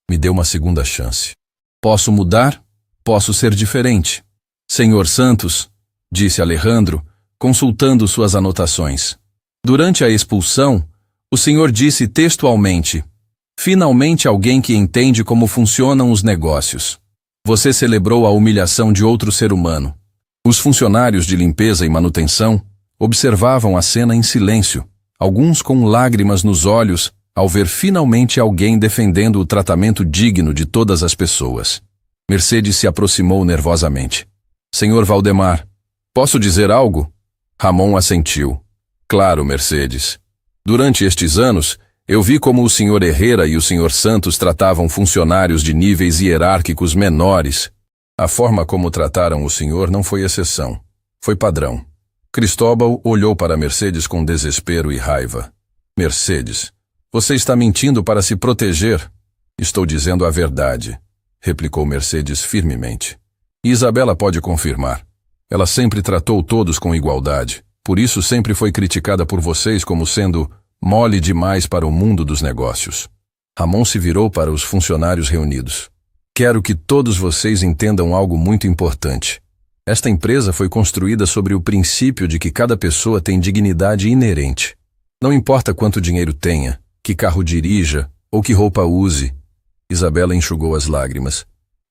me dê uma segunda chance. Posso mudar? Posso ser diferente. Senhor Santos, disse Alejandro, consultando suas anotações. Durante a expulsão, o senhor disse textualmente: finalmente alguém que entende como funcionam os negócios. Você celebrou a humilhação de outro ser humano. Os funcionários de limpeza e manutenção observavam a cena em silêncio, alguns com lágrimas nos olhos, ao ver finalmente alguém defendendo o tratamento digno de todas as pessoas. Mercedes se aproximou nervosamente. Senhor Valdemar, posso dizer algo? Ramon assentiu. Claro, Mercedes. Durante estes anos, eu vi como o Sr. Herrera e o Sr. Santos tratavam funcionários de níveis hierárquicos menores. A forma como trataram o senhor não foi exceção. Foi padrão. Cristóbal olhou para Mercedes com desespero e raiva. Mercedes, você está mentindo para se proteger. Estou dizendo a verdade, replicou Mercedes firmemente. E Isabela pode confirmar. Ela sempre tratou todos com igualdade. Por isso sempre foi criticada por vocês como sendo mole demais para o mundo dos negócios. Ramon se virou para os funcionários reunidos. Quero que todos vocês entendam algo muito importante. Esta empresa foi construída sobre o princípio de que cada pessoa tem dignidade inerente. Não importa quanto dinheiro tenha, que carro dirija ou que roupa use. Isabela enxugou as lágrimas.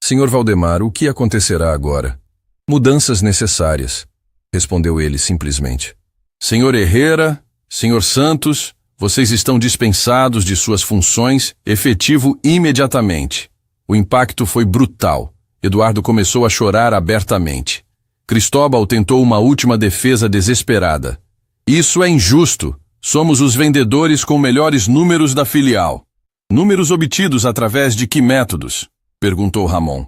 Senhor Valdemar, o que acontecerá agora? Mudanças necessárias, respondeu ele simplesmente. Senhor Herrera, Senhor Santos, vocês estão dispensados de suas funções, efetivo imediatamente. O impacto foi brutal. Eduardo começou a chorar abertamente. Cristóbal tentou uma última defesa desesperada. Isso é injusto. Somos os vendedores com melhores números da filial. Números obtidos através de que métodos? Perguntou Ramon.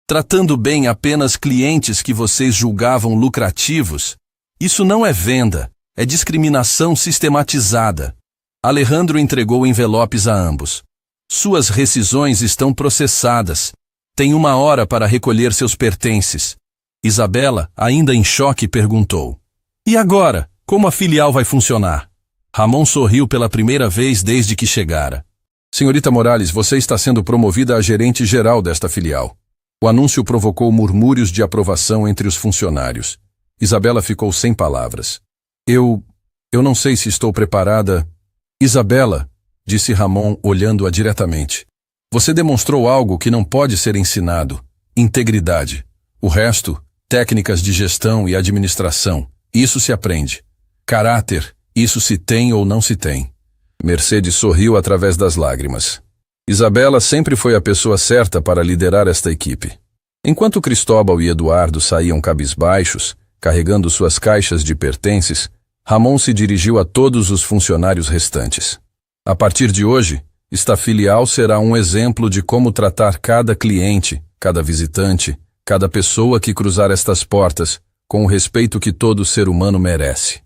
Tratando bem apenas clientes que vocês julgavam lucrativos? Isso não é venda, é discriminação sistematizada. Alejandro entregou envelopes a ambos. Suas rescisões estão processadas. Tem 1 hora para recolher seus pertences. Isabela, ainda em choque, perguntou: E agora? Como a filial vai funcionar? Ramon sorriu pela primeira vez desde que chegara. Senhorita Morales, você está sendo promovida a gerente geral desta filial. O anúncio provocou murmúrios de aprovação entre os funcionários. Isabela ficou sem palavras. Eu não sei se estou preparada. Isabela, disse Ramon, olhando-a diretamente. Você demonstrou algo que não pode ser ensinado: integridade. O resto, técnicas de gestão e administração, isso se aprende. Caráter, isso se tem ou não se tem. Mercedes sorriu através das lágrimas. Isabela sempre foi a pessoa certa para liderar esta equipe. Enquanto Cristóbal e Eduardo saíam cabisbaixos, carregando suas caixas de pertences, Ramon se dirigiu a todos os funcionários restantes. A partir de hoje, esta filial será um exemplo de como tratar cada cliente, cada visitante, cada pessoa que cruzar estas portas, com o respeito que todo ser humano merece.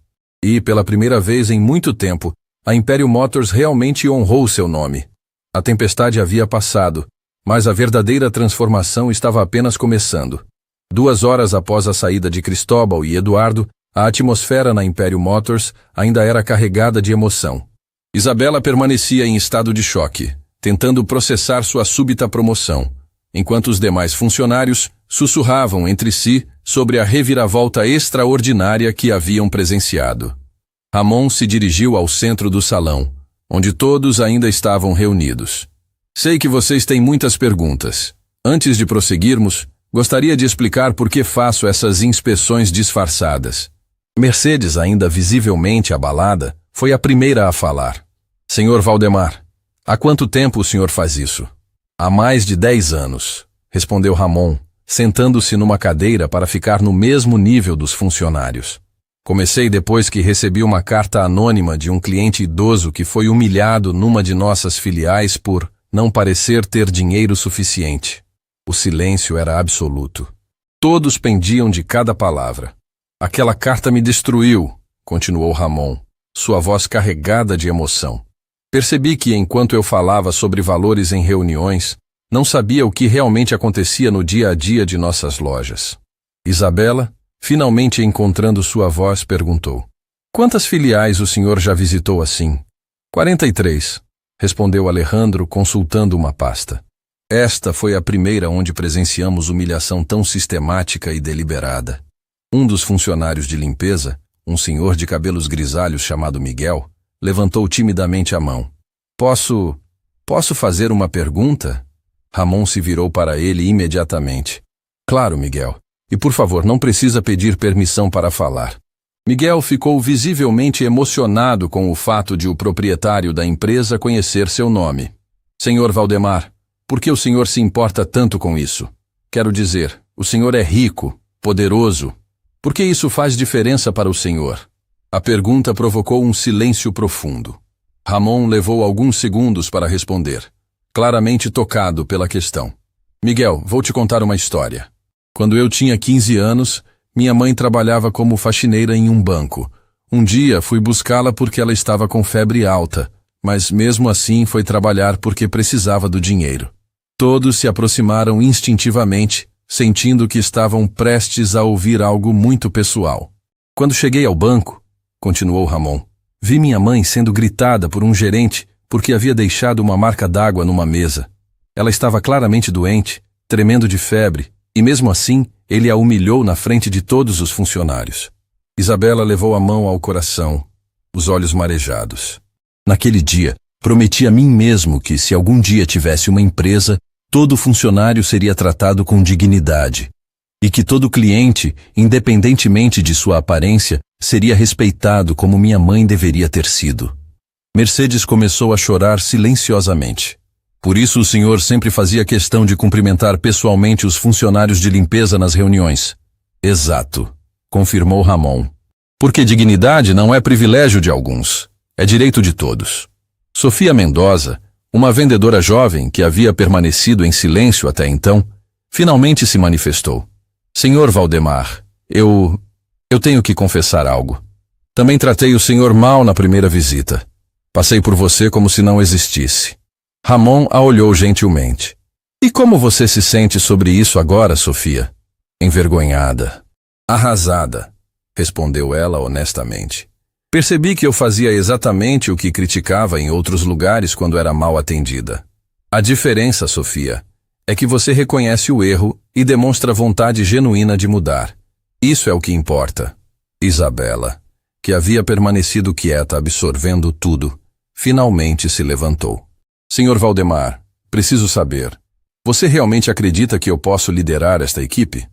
E, pela primeira vez em muito tempo, a Imperial Motors realmente honrou seu nome. A tempestade havia passado, mas a verdadeira transformação estava apenas começando. 2 horas após a saída de Cristóbal e Eduardo, a atmosfera na Imperial Motors ainda era carregada de emoção. Isabela permanecia em estado de choque, tentando processar sua súbita promoção, enquanto os demais funcionários sussurravam entre si sobre a reviravolta extraordinária que haviam presenciado. Ramon se dirigiu ao centro do salão, onde todos ainda estavam reunidos. Sei que vocês têm muitas perguntas. Antes de prosseguirmos, gostaria de explicar por que faço essas inspeções disfarçadas. Mercedes, ainda visivelmente abalada, foi a primeira a falar. Senhor Valdemar, há quanto tempo o senhor faz isso? Há mais de 10 anos, respondeu Ramon, sentando-se numa cadeira para ficar no mesmo nível dos funcionários. Comecei depois que recebi uma carta anônima de um cliente idoso que foi humilhado numa de nossas filiais por não parecer ter dinheiro suficiente. O silêncio era absoluto. Todos pendiam de cada palavra. Aquela carta me destruiu, continuou Ramon, sua voz carregada de emoção. Percebi que, enquanto eu falava sobre valores em reuniões, não sabia o que realmente acontecia no dia a dia de nossas lojas. Isabela, finalmente encontrando sua voz, perguntou: Quantas filiais o senhor já visitou assim? 43, respondeu Alejandro, consultando uma pasta. Esta foi a primeira onde presenciamos humilhação tão sistemática e deliberada. Um dos funcionários de limpeza, um senhor de cabelos grisalhos chamado Miguel, levantou timidamente a mão. Posso fazer uma pergunta? Ramon se virou para ele imediatamente. Claro, Miguel. E por favor, não precisa pedir permissão para falar. Miguel ficou visivelmente emocionado com o fato de o proprietário da empresa conhecer seu nome. Senhor Valdemar, por que o senhor se importa tanto com isso? Quero dizer, o senhor é rico, poderoso. Por que isso faz diferença para o senhor? A pergunta provocou um silêncio profundo. Ramon levou alguns segundos para responder, claramente tocado pela questão. Miguel, vou te contar uma história. Quando eu tinha 15 anos, minha mãe trabalhava como faxineira em um banco. Um dia fui buscá-la porque ela estava com febre alta, mas mesmo assim foi trabalhar porque precisava do dinheiro. Todos se aproximaram instintivamente, sentindo que estavam prestes a ouvir algo muito pessoal. Quando cheguei ao banco, continuou Ramon, vi minha mãe sendo gritada por um gerente porque havia deixado uma marca d'água numa mesa. Ela estava claramente doente, tremendo de febre, e mesmo assim, ele a humilhou na frente de todos os funcionários. Isabela levou a mão ao coração, os olhos marejados. Naquele dia, prometi a mim mesmo que, se algum dia tivesse uma empresa, todo funcionário seria tratado com dignidade, e que todo cliente, independentemente de sua aparência, seria respeitado como minha mãe deveria ter sido. Mercedes começou a chorar silenciosamente. Por isso o senhor sempre fazia questão de cumprimentar pessoalmente os funcionários de limpeza nas reuniões. Exato, confirmou Ramon. Porque dignidade não é privilégio de alguns, é direito de todos. Sofia Mendoza, uma vendedora jovem que havia permanecido em silêncio até então, finalmente se manifestou. Senhor Valdemar, eu tenho que confessar algo. Também tratei o senhor mal na primeira visita. Passei por você como se não existisse. Ramon a olhou gentilmente. E como você se sente sobre isso agora, Sofia? Envergonhada. Arrasada, respondeu ela honestamente. Percebi que eu fazia exatamente o que criticava em outros lugares quando era mal atendida. A diferença, Sofia, é que você reconhece o erro e demonstra vontade genuína de mudar. Isso é o que importa. Isabela, que havia permanecido quieta absorvendo tudo, finalmente se levantou. Senhor Valdemar, preciso saber. Você realmente acredita que eu posso liderar esta equipe?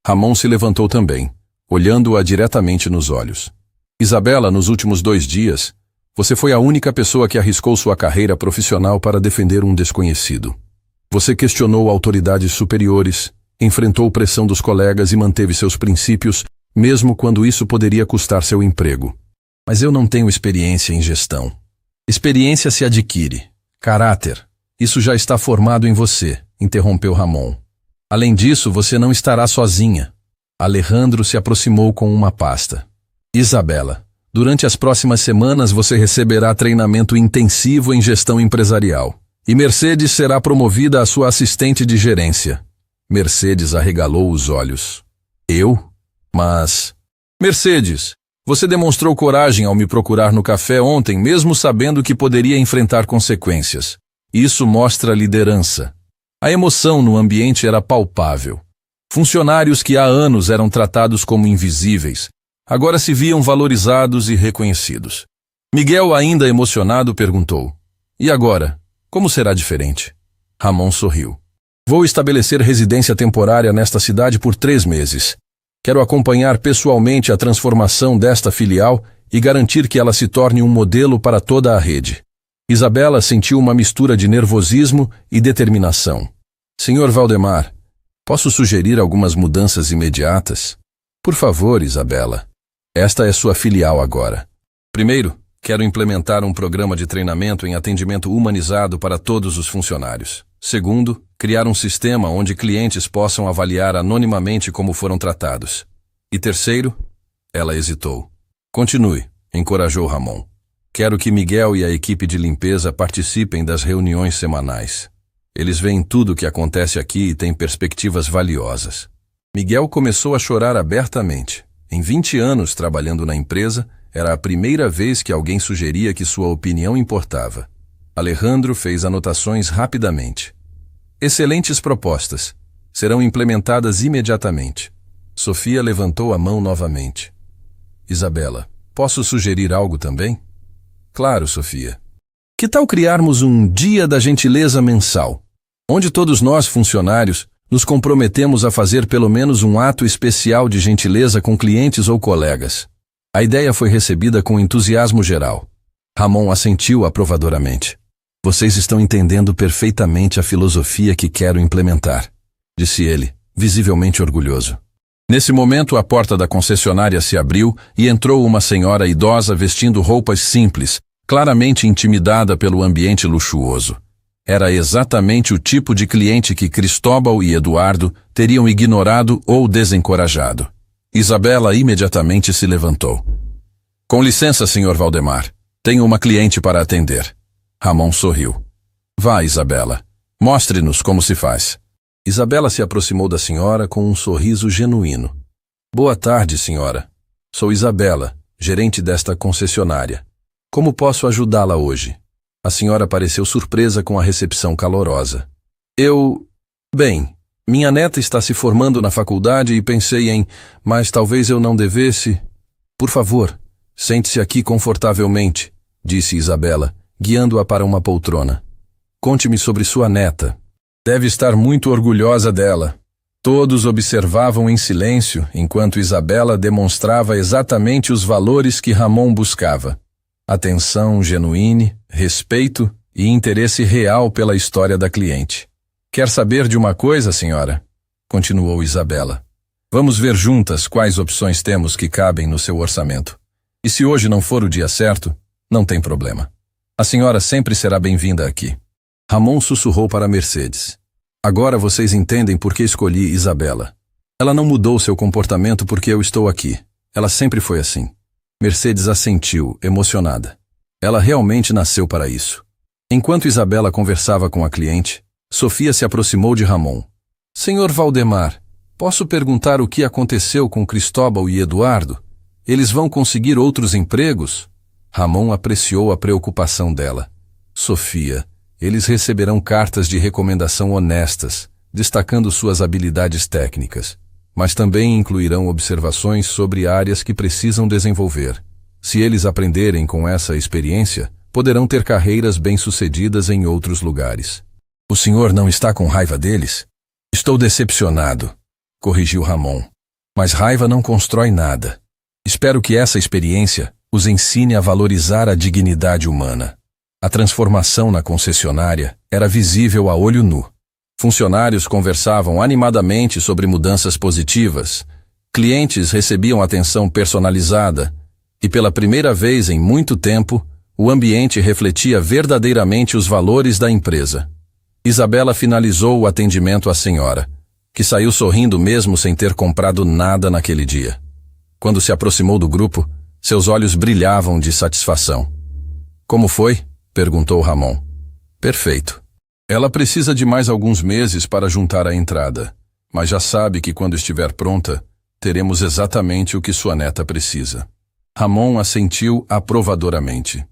Ramon se levantou também, olhando-a diretamente nos olhos. Isabela, nos últimos 2 dias, você foi a única pessoa que arriscou sua carreira profissional para defender um desconhecido. Você questionou autoridades superiores, enfrentou pressão dos colegas e manteve seus princípios, mesmo quando isso poderia custar seu emprego. Mas eu não tenho experiência em gestão. Experiência se adquire. Caráter. Isso já está formado em você, interrompeu Ramon. Além disso, você não estará sozinha. Alejandro se aproximou com uma pasta. Isabela, durante as próximas semanas você receberá treinamento intensivo em gestão empresarial. E Mercedes será promovida a sua assistente de gerência. Mercedes arregalou os olhos. Eu? Mas... Mercedes, você demonstrou coragem ao me procurar no café ontem, mesmo sabendo que poderia enfrentar consequências. Isso mostra liderança. A emoção no ambiente era palpável. Funcionários que há anos eram tratados como invisíveis, agora se viam valorizados e reconhecidos. Miguel, ainda emocionado, perguntou: E agora? Como será diferente? Ramon sorriu. Vou estabelecer residência temporária nesta cidade por 3 meses. Quero acompanhar pessoalmente a transformação desta filial e garantir que ela se torne um modelo para toda a rede. Isabela sentiu uma mistura de nervosismo e determinação. Senhor Valdemar, posso sugerir algumas mudanças imediatas? Por favor, Isabela. Esta é sua filial agora. Primeiro, quero implementar um programa de treinamento em atendimento humanizado para todos os funcionários. Segundo, criar um sistema onde clientes possam avaliar anonimamente como foram tratados. E terceiro, ela hesitou. Continue, encorajou Ramon. Quero que Miguel e a equipe de limpeza participem das reuniões semanais. Eles veem tudo o que acontece aqui e têm perspectivas valiosas. Miguel começou a chorar abertamente. Em 20 anos trabalhando na empresa, era a primeira vez que alguém sugeria que sua opinião importava. Alejandro fez anotações rapidamente. Excelentes propostas. Serão implementadas imediatamente. Sofia levantou a mão novamente. Isabela, posso sugerir algo também? Claro, Sofia. Que tal criarmos um Dia da Gentileza mensal, onde todos nós, funcionários, nos comprometemos a fazer pelo menos um ato especial de gentileza com clientes ou colegas? A ideia foi recebida com entusiasmo geral. Ramon assentiu aprovadoramente. Vocês estão entendendo perfeitamente a filosofia que quero implementar, disse ele, visivelmente orgulhoso. Nesse momento, a porta da concessionária se abriu e entrou uma senhora idosa vestindo roupas simples, claramente intimidada pelo ambiente luxuoso. Era exatamente o tipo de cliente que Cristóbal e Eduardo teriam ignorado ou desencorajado. Isabela imediatamente se levantou. Com licença, Sr. Valdemar. Tenho uma cliente para atender. Ramon sorriu. Vá, Isabela. Mostre-nos como se faz. Isabela se aproximou da senhora com um sorriso genuíno. Boa tarde, senhora. Sou Isabela, gerente desta concessionária. Como posso ajudá-la hoje? A senhora pareceu surpresa com a recepção calorosa. Bem, minha neta está se formando na faculdade e pensei mas talvez eu não devesse... Por favor, sente-se aqui confortavelmente, disse Isabela, guiando-a para uma poltrona. Conte-me sobre sua neta. Deve estar muito orgulhosa dela. Todos observavam em silêncio, enquanto Isabela demonstrava exatamente os valores que Ramon buscava. Atenção genuína, respeito e interesse real pela história da cliente. Quer saber de uma coisa, senhora? Continuou Isabela. Vamos ver juntas quais opções temos que cabem no seu orçamento. E se hoje não for o dia certo, não tem problema. A senhora sempre será bem-vinda aqui. Ramon sussurrou para Mercedes. Agora vocês entendem por que escolhi Isabela. Ela não mudou seu comportamento porque eu estou aqui. Ela sempre foi assim. Mercedes assentiu, emocionada. Ela realmente nasceu para isso. Enquanto Isabela conversava com a cliente, Sofia se aproximou de Ramon. Senhor Valdemar, posso perguntar o que aconteceu com Cristóbal e Eduardo? Eles vão conseguir outros empregos? Ramon apreciou a preocupação dela. Sofia, eles receberão cartas de recomendação honestas, destacando suas habilidades técnicas, mas também incluirão observações sobre áreas que precisam desenvolver. Se eles aprenderem com essa experiência, poderão ter carreiras bem-sucedidas em outros lugares. O senhor não está com raiva deles? Estou decepcionado, corrigiu Ramon. Mas raiva não constrói nada. Espero que essa experiência os ensine a valorizar a dignidade humana. A transformação na concessionária era visível a olho nu. Funcionários conversavam animadamente sobre mudanças positivas, clientes recebiam atenção personalizada e, pela primeira vez em muito tempo, o ambiente refletia verdadeiramente os valores da empresa. Isabela finalizou o atendimento à senhora, que saiu sorrindo mesmo sem ter comprado nada naquele dia. Quando se aproximou do grupo, seus olhos brilhavam de satisfação. Como foi? Perguntou Ramon. Perfeito. Ela precisa de mais alguns meses para juntar a entrada, mas já sabe que quando estiver pronta, teremos exatamente o que sua neta precisa. Ramon assentiu aprovadoramente.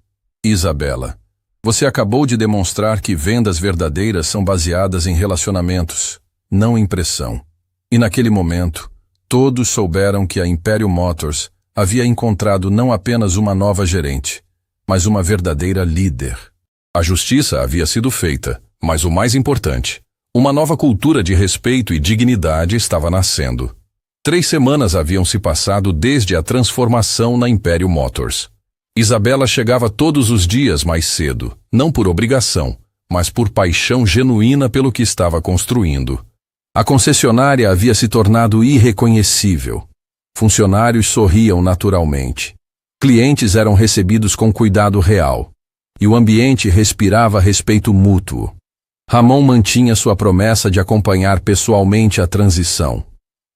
Isabela, você acabou de demonstrar que vendas verdadeiras são baseadas em relacionamentos, não em pressão. E naquele momento, todos souberam que a Imperial Motors havia encontrado não apenas uma nova gerente, mas uma verdadeira líder. A justiça havia sido feita, mas o mais importante, uma nova cultura de respeito e dignidade estava nascendo. 3 semanas haviam se passado desde a transformação na Imperial Motors. Isabela chegava todos os dias mais cedo, não por obrigação, mas por paixão genuína pelo que estava construindo. A concessionária havia se tornado irreconhecível. Funcionários sorriam naturalmente. Clientes eram recebidos com cuidado real. E o ambiente respirava respeito mútuo. Ramon mantinha sua promessa de acompanhar pessoalmente a transição.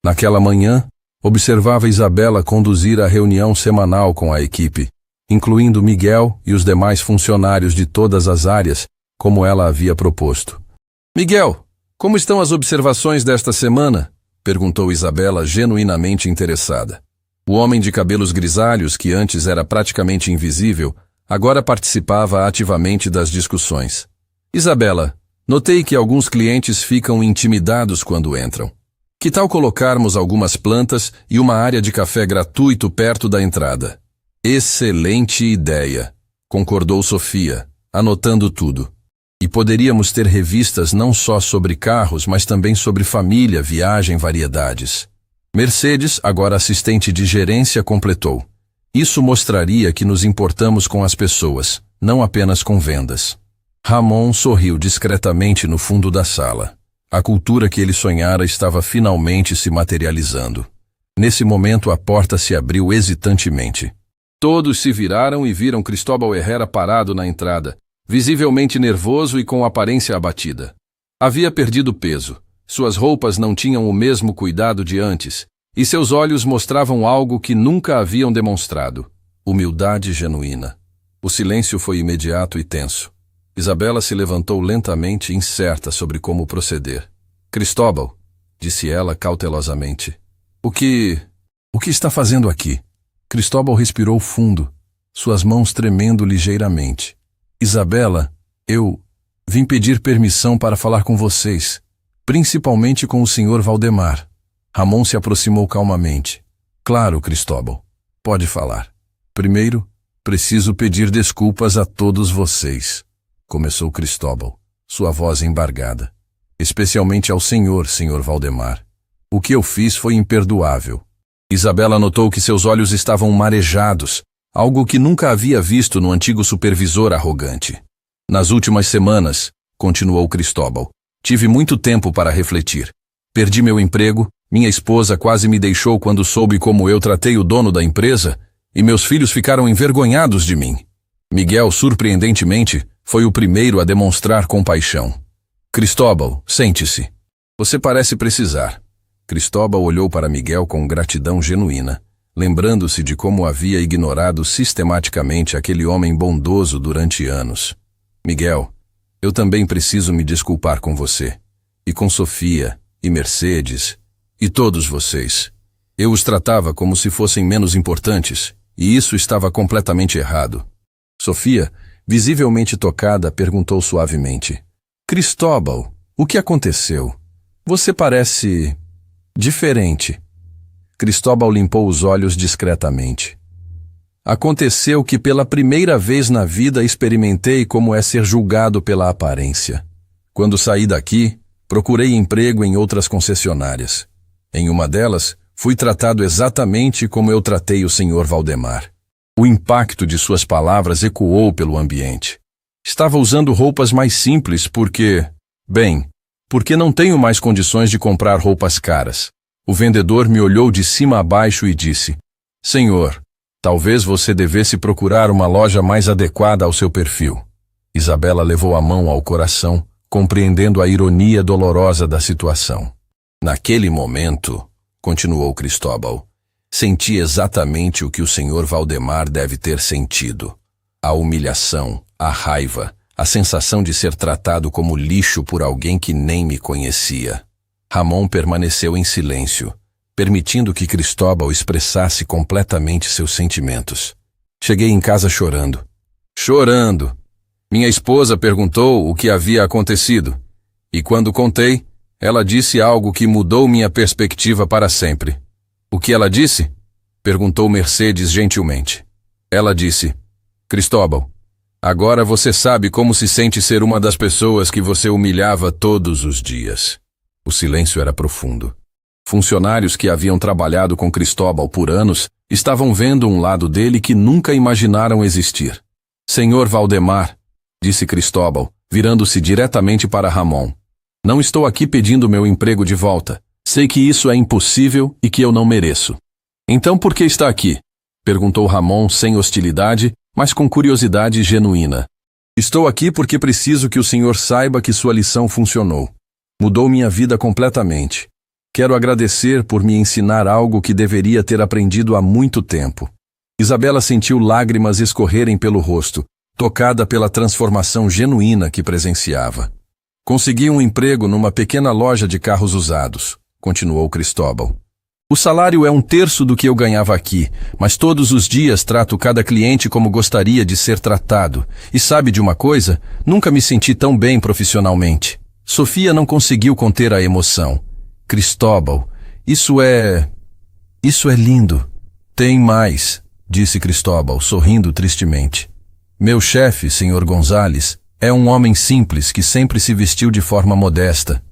Naquela manhã, observava Isabela conduzir a reunião semanal com a equipe, incluindo Miguel e os demais funcionários de todas as áreas, como ela havia proposto. Miguel, como estão as observações desta semana? Perguntou Isabela, genuinamente interessada. O homem de cabelos grisalhos, que antes era praticamente invisível, agora participava ativamente das discussões. Isabela, notei que alguns clientes ficam intimidados quando entram. Que tal colocarmos algumas plantas e uma área de café gratuito perto da entrada? Excelente ideia, concordou Sofia, anotando tudo. E poderíamos ter revistas não só sobre carros, mas também sobre família, viagem, variedades. Mercedes, agora assistente de gerência, completou. Isso mostraria que nos importamos com as pessoas, não apenas com vendas. Ramon sorriu discretamente no fundo da sala. A cultura que ele sonhara estava finalmente se materializando. Nesse momento a porta se abriu hesitantemente. Todos se viraram e viram Cristóbal Herrera parado na entrada, visivelmente nervoso e com aparência abatida. Havia perdido peso, suas roupas não tinham o mesmo cuidado de antes, e seus olhos mostravam algo que nunca haviam demonstrado: humildade genuína. O silêncio foi imediato e tenso. Isabela se levantou lentamente, incerta sobre como proceder. Cristóbal, disse ela cautelosamente. O que está fazendo aqui? Cristóbal respirou fundo, suas mãos tremendo ligeiramente. Isabela, eu vim pedir permissão para falar com vocês, principalmente com o senhor Valdemar. Ramon se aproximou calmamente. Claro, Cristóbal, pode falar. Primeiro, preciso pedir desculpas a todos vocês, começou Cristóbal, sua voz embargada. Especialmente ao senhor Valdemar. O que eu fiz foi imperdoável. Isabela notou que seus olhos estavam marejados, algo que nunca havia visto no antigo supervisor arrogante. Nas últimas semanas, continuou Cristóbal, tive muito tempo para refletir. Perdi meu emprego, minha esposa quase me deixou quando soube como eu tratei o dono da empresa, e meus filhos ficaram envergonhados de mim. Miguel, surpreendentemente, foi o primeiro a demonstrar compaixão. Cristóbal, sente-se. Você parece precisar. Cristóbal olhou para Miguel com gratidão genuína, lembrando-se de como havia ignorado sistematicamente aquele homem bondoso durante anos. Miguel, Eu também preciso me desculpar com você, e com Sofia, e Mercedes, e todos vocês. Eu os tratava como se fossem menos importantes, e isso estava completamente errado. Sofia, visivelmente tocada, perguntou suavemente: Cristóbal, o que aconteceu? Você parece diferente. Cristóbal limpou os olhos discretamente. Aconteceu que pela primeira vez na vida experimentei como é ser julgado pela aparência. Quando saí daqui, procurei emprego em outras concessionárias. Em uma delas, fui tratado exatamente como eu tratei o Sr. Valdemar. O impacto de suas palavras ecoou pelo ambiente. Estava usando roupas mais simples porque não tenho mais condições de comprar roupas caras. O vendedor me olhou de cima a baixo e disse: Senhor, talvez você devesse procurar uma loja mais adequada ao seu perfil. Isabela levou a mão ao coração, compreendendo a ironia dolorosa da situação. Naquele momento, continuou Cristóbal, senti exatamente o que o Sr. Valdemar deve ter sentido. A humilhação, a raiva, a sensação de ser tratado como lixo por alguém que nem me conhecia. Ramon permaneceu em silêncio, permitindo que Cristóbal expressasse completamente seus sentimentos. Cheguei em casa chorando. Chorando! Minha esposa perguntou o que havia acontecido, e quando contei, ela disse algo que mudou minha perspectiva para sempre. O que ela disse? Perguntou Mercedes gentilmente. Ela disse: Cristóbal, agora você sabe como se sente ser uma das pessoas que você humilhava todos os dias. O silêncio era profundo. Funcionários que haviam trabalhado com Cristóbal por anos estavam vendo um lado dele que nunca imaginaram existir. Senhor Valdemar, disse Cristóbal, virando-se diretamente para Ramon. Não estou aqui pedindo meu emprego de volta. Sei que isso é impossível e que eu não mereço. Então por que está aqui? Perguntou Ramon sem hostilidade, mas com curiosidade genuína. Estou aqui porque preciso que o senhor saiba que sua lição funcionou. Mudou minha vida completamente. Quero agradecer por me ensinar algo que deveria ter aprendido há muito tempo. Isabela sentiu lágrimas escorrerem pelo rosto, tocada pela transformação genuína que presenciava. Consegui um emprego numa pequena loja de carros usados, continuou Cristóbal. O salário é 1/3 do que eu ganhava aqui, mas todos os dias trato cada cliente como gostaria de ser tratado. E sabe de uma coisa? Nunca me senti tão bem profissionalmente. Sofia não conseguiu conter a emoção. Cristóbal, isso é lindo. Tem mais, disse Cristóbal, sorrindo tristemente. Meu chefe, Sr. Gonzales, é um homem simples que sempre se vestiu de forma modesta.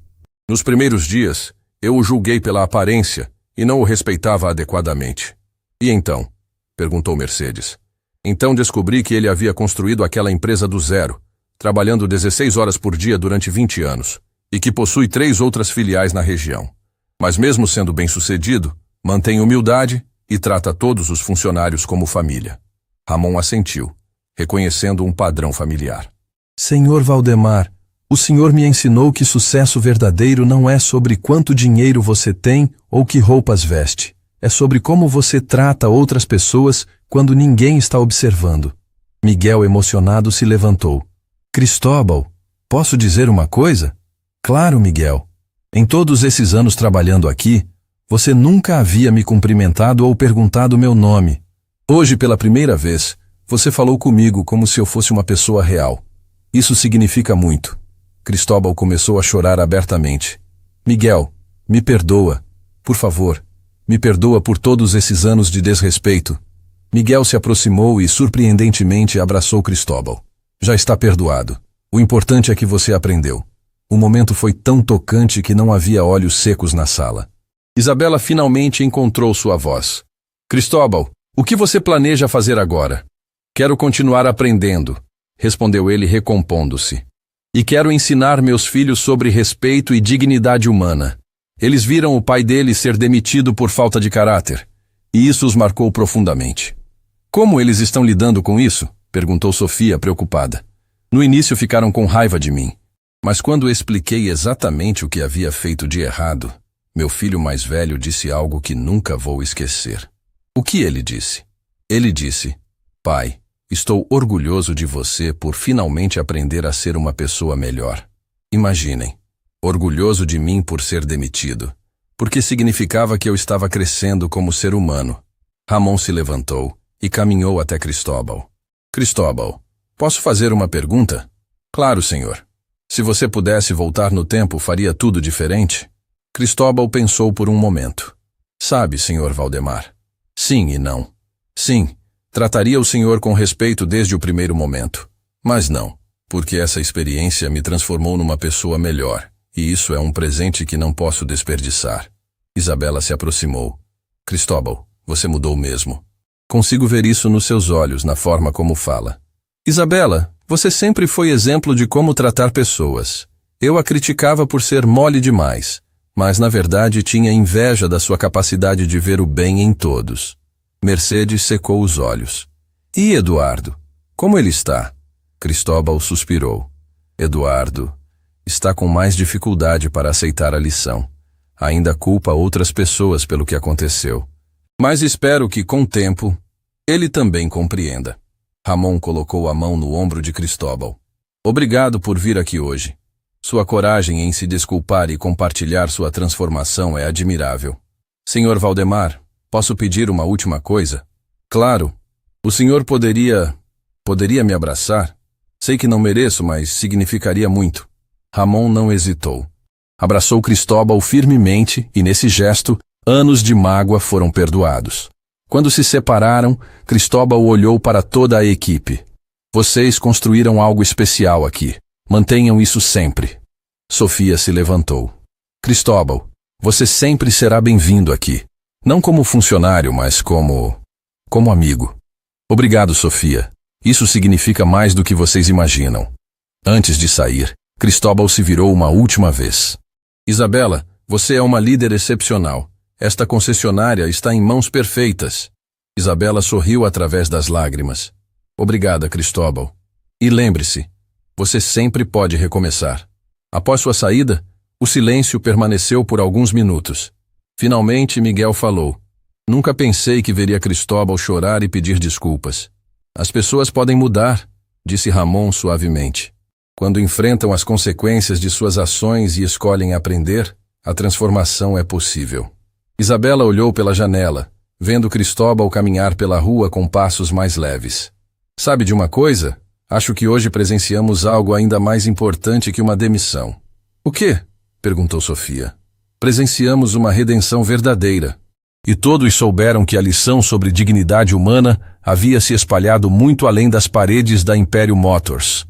Nos primeiros dias, eu o julguei pela aparência e não o respeitava adequadamente. E então? Perguntou Mercedes. Então descobri que ele havia construído aquela empresa do zero, trabalhando 16 horas por dia durante 20 anos, e que possui 3 outras filiais na região. Mas mesmo sendo bem-sucedido, mantém humildade e trata todos os funcionários como família. Ramon assentiu, reconhecendo um padrão familiar. Senhor Valdemar, o senhor me ensinou que sucesso verdadeiro não é sobre quanto dinheiro você tem ou que roupas veste. É sobre como você trata outras pessoas quando ninguém está observando. Miguel, emocionado, se levantou. Cristóbal, posso dizer uma coisa? Claro, Miguel. Em todos esses anos trabalhando aqui, você nunca havia me cumprimentado ou perguntado meu nome. Hoje, pela primeira vez, você falou comigo como se eu fosse uma pessoa real. Isso significa muito. Cristóbal começou a chorar abertamente. Miguel, me perdoa. Por favor, me perdoa por todos esses anos de desrespeito. Miguel se aproximou e, surpreendentemente, abraçou Cristóbal. Já está perdoado. O importante é que você aprendeu. O momento foi tão tocante que não havia olhos secos na sala. Isabela finalmente encontrou sua voz. Cristóbal, o que você planeja fazer agora? Quero continuar aprendendo, respondeu ele recompondo-se. E quero ensinar meus filhos sobre respeito e dignidade humana. Eles viram o pai deles ser demitido por falta de caráter, e isso os marcou profundamente. Como eles estão lidando com isso? Perguntou Sofia, preocupada. No início ficaram com raiva de mim, mas quando expliquei exatamente o que havia feito de errado, meu filho mais velho disse algo que nunca vou esquecer. O que ele disse? Ele disse: Pai, Estou orgulhoso de você por finalmente aprender a ser uma pessoa melhor. Imaginem, orgulhoso de mim por ser demitido, porque significava que eu estava crescendo como ser humano. Ramon se levantou e caminhou até Cristóbal. Cristóbal, posso fazer uma pergunta? Claro, senhor. Se você pudesse voltar no tempo, faria tudo diferente? Cristóbal pensou por um momento. Sabe, senhor Valdemar? Sim e não. Sim, trataria o senhor com respeito desde o primeiro momento. Mas não, porque essa experiência me transformou numa pessoa melhor, e isso é um presente que não posso desperdiçar. Isabela se aproximou. Cristóbal, você mudou mesmo. Consigo ver isso nos seus olhos, na forma como fala. Isabela, você sempre foi exemplo de como tratar pessoas. Eu a criticava por ser mole demais, mas na verdade tinha inveja da sua capacidade de ver o bem em todos. Mercedes secou os olhos. E Eduardo? Como ele está? Cristóbal suspirou. Eduardo está com mais dificuldade para aceitar a lição. Ainda culpa outras pessoas pelo que aconteceu. Mas espero que, com o tempo, ele também compreenda. Ramon colocou a mão no ombro de Cristóbal. Obrigado por vir aqui hoje. Sua coragem em se desculpar e compartilhar sua transformação é admirável. Senhor Valdemar, posso pedir uma última coisa? Claro. O senhor poderia me abraçar? Sei que não mereço, mas significaria muito. Ramon não hesitou. Abraçou Cristóbal firmemente e, nesse gesto, anos de mágoa foram perdoados. Quando se separaram, Cristóbal olhou para toda a equipe. Vocês construíram algo especial aqui. Mantenham isso sempre. Sofia se levantou. Cristóbal, você sempre será bem-vindo aqui. Não como funcionário, mas como amigo. Obrigado, Sofia. Isso significa mais do que vocês imaginam. Antes de sair, Cristóbal se virou uma última vez. Isabela, você é uma líder excepcional. Esta concessionária está em mãos perfeitas. Isabela sorriu através das lágrimas. Obrigada, Cristóbal. E lembre-se, você sempre pode recomeçar. Após sua saída, o silêncio permaneceu por alguns minutos. Finalmente, Miguel falou. Nunca pensei que veria Cristóbal chorar e pedir desculpas. As pessoas podem mudar, disse Ramon suavemente. Quando enfrentam as consequências de suas ações e escolhem aprender, a transformação é possível. Isabela olhou pela janela, vendo Cristóbal caminhar pela rua com passos mais leves. Sabe de uma coisa? Acho que hoje presenciamos algo ainda mais importante que uma demissão. O quê? Perguntou Sofia. Presenciamos uma redenção verdadeira. E todos souberam que a lição sobre dignidade humana havia se espalhado muito além das paredes da Imperium Motors.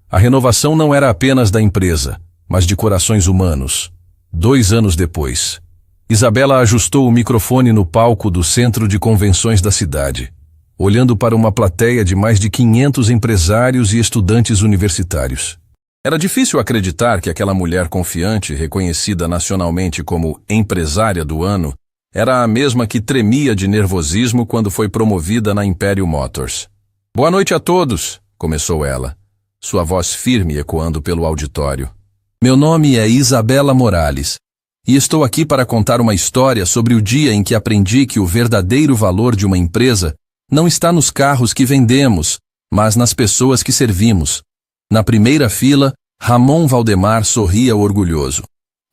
A renovação não era apenas da empresa, mas de corações humanos. 2 anos depois, Isabela ajustou o microfone no palco do centro de convenções da cidade, olhando para uma plateia de mais de 500 empresários e estudantes universitários. Era difícil acreditar que aquela mulher confiante, reconhecida nacionalmente como empresária do ano, era a mesma que tremia de nervosismo quando foi promovida na Imperium Motors. Boa noite a todos, começou ela, sua voz firme ecoando pelo auditório. Meu nome é Isabela Morales, e estou aqui para contar uma história sobre o dia em que aprendi que o verdadeiro valor de uma empresa não está nos carros que vendemos, mas nas pessoas que servimos. Na primeira fila, Ramon Valdemar sorria orgulhoso.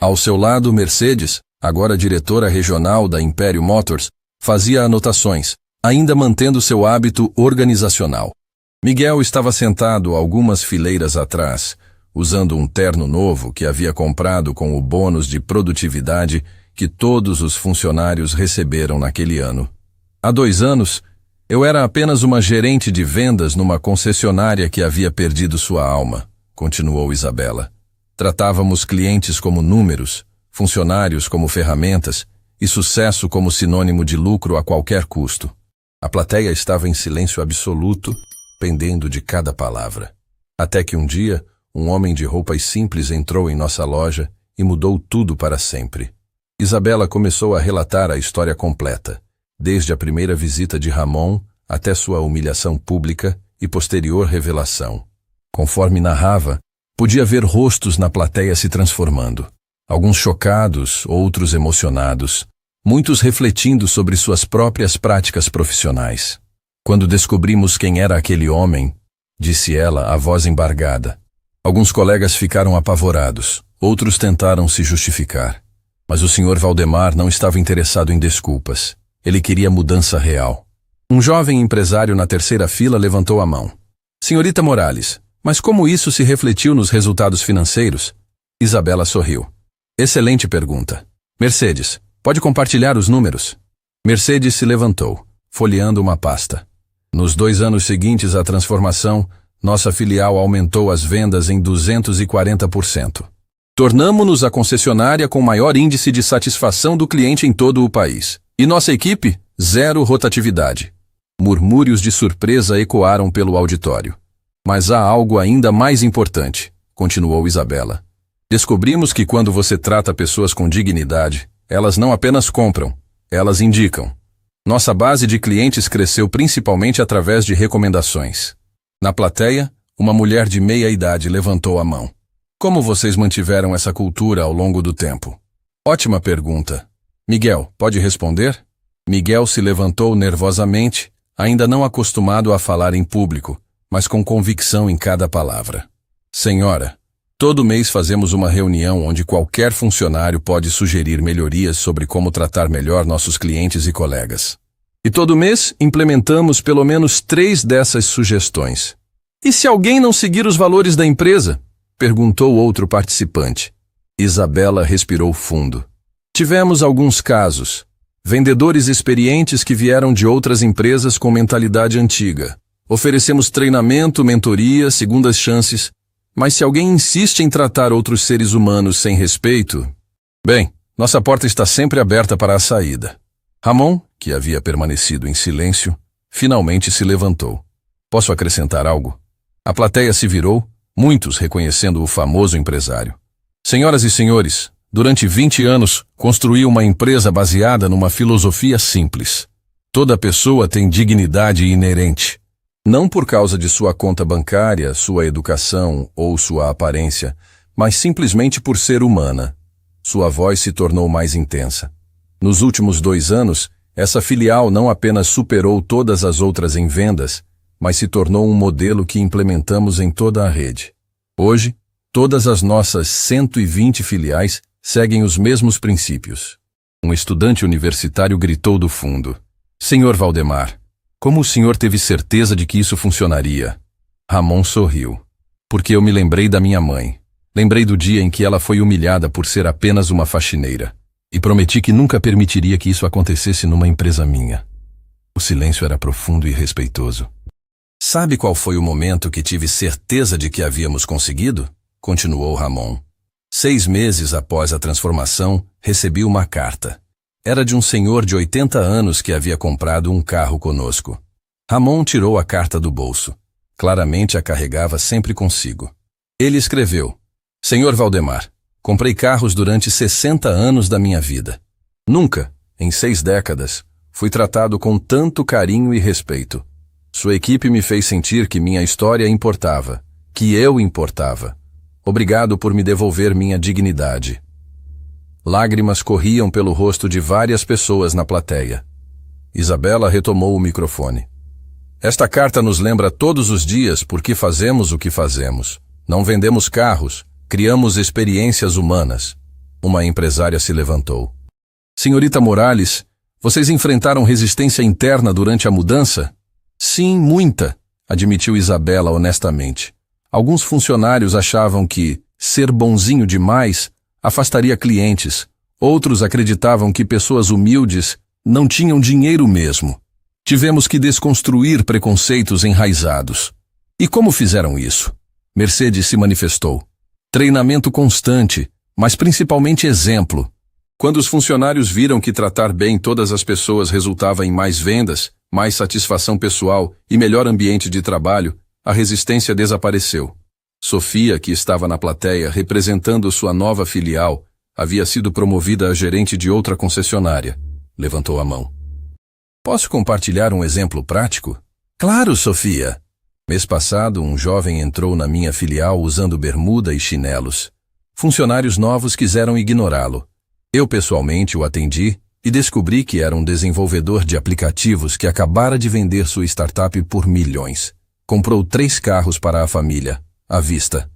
Ao seu lado, Mercedes, agora diretora regional da Imperium Motors, fazia anotações, ainda mantendo seu hábito organizacional. Miguel estava sentado algumas fileiras atrás, usando um terno novo que havia comprado com o bônus de produtividade que todos os funcionários receberam naquele ano. Há 2 anos, eu era apenas uma gerente de vendas numa concessionária que havia perdido sua alma, continuou Isabela. Tratávamos clientes como números, funcionários como ferramentas e sucesso como sinônimo de lucro a qualquer custo. A plateia estava em silêncio absoluto, pendendo de cada palavra. Até que um dia, um homem de roupas simples entrou em nossa loja e mudou tudo para sempre. Isabela começou a relatar a história completa, desde a primeira visita de Ramon até sua humilhação pública e posterior revelação. Conforme narrava, podia ver rostos na plateia se transformando. Alguns chocados, outros emocionados, muitos refletindo sobre suas próprias práticas profissionais. Quando descobrimos quem era aquele homem, disse ela, a voz embargada. Alguns colegas ficaram apavorados, outros tentaram se justificar. Mas o Sr. Valdemar não estava interessado em desculpas. Ele queria mudança real. Um jovem empresário na terceira fila levantou a mão. Senhorita Morales, mas como isso se refletiu nos resultados financeiros? Isabela sorriu. Excelente pergunta. Mercedes, pode compartilhar os números? Mercedes se levantou, folheando uma pasta. Nos 2 anos seguintes à transformação, nossa filial aumentou as vendas em 240%. Tornamo-nos a concessionária com maior índice de satisfação do cliente em todo o país. E nossa equipe? 0 rotatividade. Murmúrios de surpresa ecoaram pelo auditório. Mas há algo ainda mais importante, continuou Isabela. Descobrimos que quando você trata pessoas com dignidade, elas não apenas compram, elas indicam. Nossa base de clientes cresceu principalmente através de recomendações. Na plateia, uma mulher de meia idade levantou a mão. Como vocês mantiveram essa cultura ao longo do tempo? Ótima pergunta. Miguel, pode responder? Miguel se levantou nervosamente, ainda não acostumado a falar em público, mas com convicção em cada palavra. Senhora, todo mês fazemos uma reunião onde qualquer funcionário pode sugerir melhorias sobre como tratar melhor nossos clientes e colegas. E todo mês implementamos pelo menos 3 dessas sugestões. E se alguém não seguir os valores da empresa? Perguntou outro participante. Isabela respirou fundo. Tivemos alguns casos. Vendedores experientes que vieram de outras empresas com mentalidade antiga. Oferecemos treinamento, mentoria, segundas chances. Mas se alguém insiste em tratar outros seres humanos sem respeito... Bem, nossa porta está sempre aberta para a saída. Ramon, que havia permanecido em silêncio, finalmente se levantou. Posso acrescentar algo? A plateia se virou, muitos reconhecendo o famoso empresário. Senhoras e senhores, durante 20 anos, construí uma empresa baseada numa filosofia simples. Toda pessoa tem dignidade inerente. Não por causa de sua conta bancária, sua educação ou sua aparência, mas simplesmente por ser humana. Sua voz se tornou mais intensa. Nos últimos 2 anos, essa filial não apenas superou todas as outras em vendas, mas se tornou um modelo que implementamos em toda a rede. Hoje, todas as nossas 120 filiais seguem os mesmos princípios. Um estudante universitário gritou do fundo. Senhor Valdemar, como o senhor teve certeza de que isso funcionaria? Ramon sorriu. Porque eu me lembrei da minha mãe. Lembrei do dia em que ela foi humilhada por ser apenas uma faxineira. E prometi que nunca permitiria que isso acontecesse numa empresa minha. O silêncio era profundo e respeitoso. Sabe qual foi o momento que tive certeza de que havíamos conseguido? Continuou Ramon. 6 meses após a transformação, recebi uma carta. Era de um senhor de 80 anos que havia comprado um carro conosco. Ramon tirou a carta do bolso. Claramente a carregava sempre consigo. Ele escreveu: Senhor Valdemar, comprei carros durante 60 anos da minha vida. Nunca, em 6 décadas, fui tratado com tanto carinho e respeito. Sua equipe me fez sentir que minha história importava, que eu importava. Obrigado por me devolver minha dignidade. Lágrimas corriam pelo rosto de várias pessoas na plateia. Isabela retomou o microfone. Esta carta nos lembra todos os dias por que fazemos o que fazemos. Não vendemos carros, criamos experiências humanas. Uma empresária se levantou. Senhorita Morales, vocês enfrentaram resistência interna durante a mudança? Sim, muita, admitiu Isabela honestamente. Alguns funcionários achavam que ser bonzinho demais afastaria clientes. Outros acreditavam que pessoas humildes não tinham dinheiro mesmo. Tivemos que desconstruir preconceitos enraizados. E como fizeram isso? Mercedes se manifestou. Treinamento constante, mas principalmente exemplo. Quando os funcionários viram que tratar bem todas as pessoas resultava em mais vendas, mais satisfação pessoal e melhor ambiente de trabalho, a resistência desapareceu. Sofia, que estava na plateia representando sua nova filial, havia sido promovida a gerente de outra concessionária. Levantou a mão. Posso compartilhar um exemplo prático? Claro, Sofia. Mês passado, um jovem entrou na minha filial usando bermuda e chinelos. Funcionários novos quiseram ignorá-lo. Eu pessoalmente o atendi e descobri que era um desenvolvedor de aplicativos que acabara de vender sua startup por milhões. Comprou 3 carros para a família, à vista.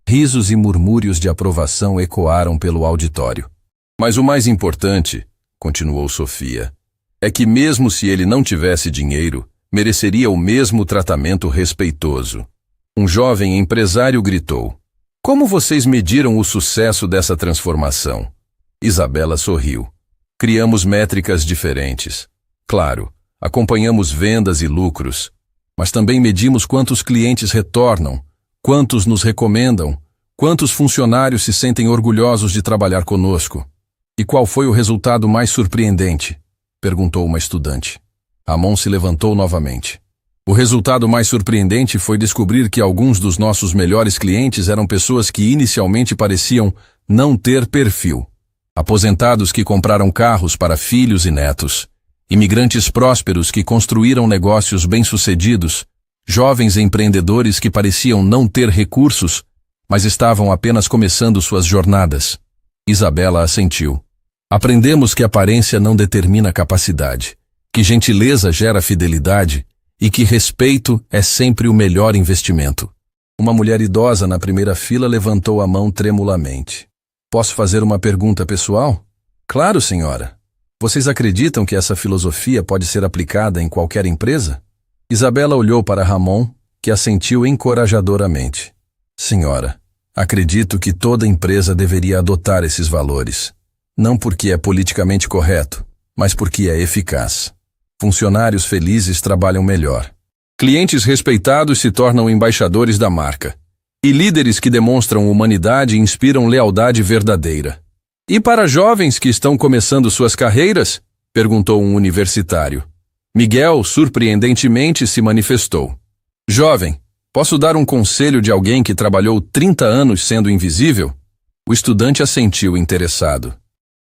Risos e murmúrios de aprovação ecoaram pelo auditório. Mas o mais importante, continuou Sofia, é que mesmo se ele não tivesse dinheiro, mereceria o mesmo tratamento respeitoso. Um jovem empresário gritou: "Como vocês mediram o sucesso dessa transformação?" Isabela sorriu. "Criamos métricas diferentes. Claro, acompanhamos vendas e lucros, mas também medimos quantos clientes retornam, quantos nos recomendam, quantos funcionários se sentem orgulhosos de trabalhar conosco." "E qual foi o resultado mais surpreendente?" perguntou uma estudante. Ramon se levantou novamente. "O resultado mais surpreendente foi descobrir que alguns dos nossos melhores clientes eram pessoas que inicialmente pareciam não ter perfil. Aposentados que compraram carros para filhos e netos, imigrantes prósperos que construíram negócios bem-sucedidos, jovens empreendedores que pareciam não ter recursos, mas estavam apenas começando suas jornadas." Isabela assentiu. "Aprendemos que aparência não determina capacidade, que gentileza gera fidelidade e que respeito é sempre o melhor investimento." Uma mulher idosa na primeira fila levantou a mão tremulamente. "Posso fazer uma pergunta pessoal?" "Claro, senhora. Vocês acreditam que essa filosofia pode ser aplicada em qualquer empresa?" Isabela olhou para Ramon, que assentiu encorajadoramente. "Senhora, acredito que toda empresa deveria adotar esses valores. Não porque é politicamente correto, mas porque é eficaz. Funcionários felizes trabalham melhor. Clientes respeitados se tornam embaixadores da marca. E líderes que demonstram humanidade inspiram lealdade verdadeira." "E para jovens que estão começando suas carreiras?" perguntou um universitário. Miguel, surpreendentemente, se manifestou. "Jovem, posso dar um conselho de alguém que trabalhou 30 anos sendo invisível?" O estudante assentiu interessado.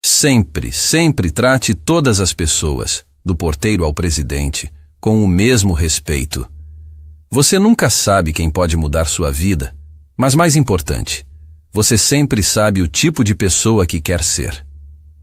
Sempre trate todas as pessoas, do porteiro ao presidente, com o mesmo respeito. Você nunca sabe quem pode mudar sua vida, mas mais importante, você sempre sabe o tipo de pessoa que quer ser."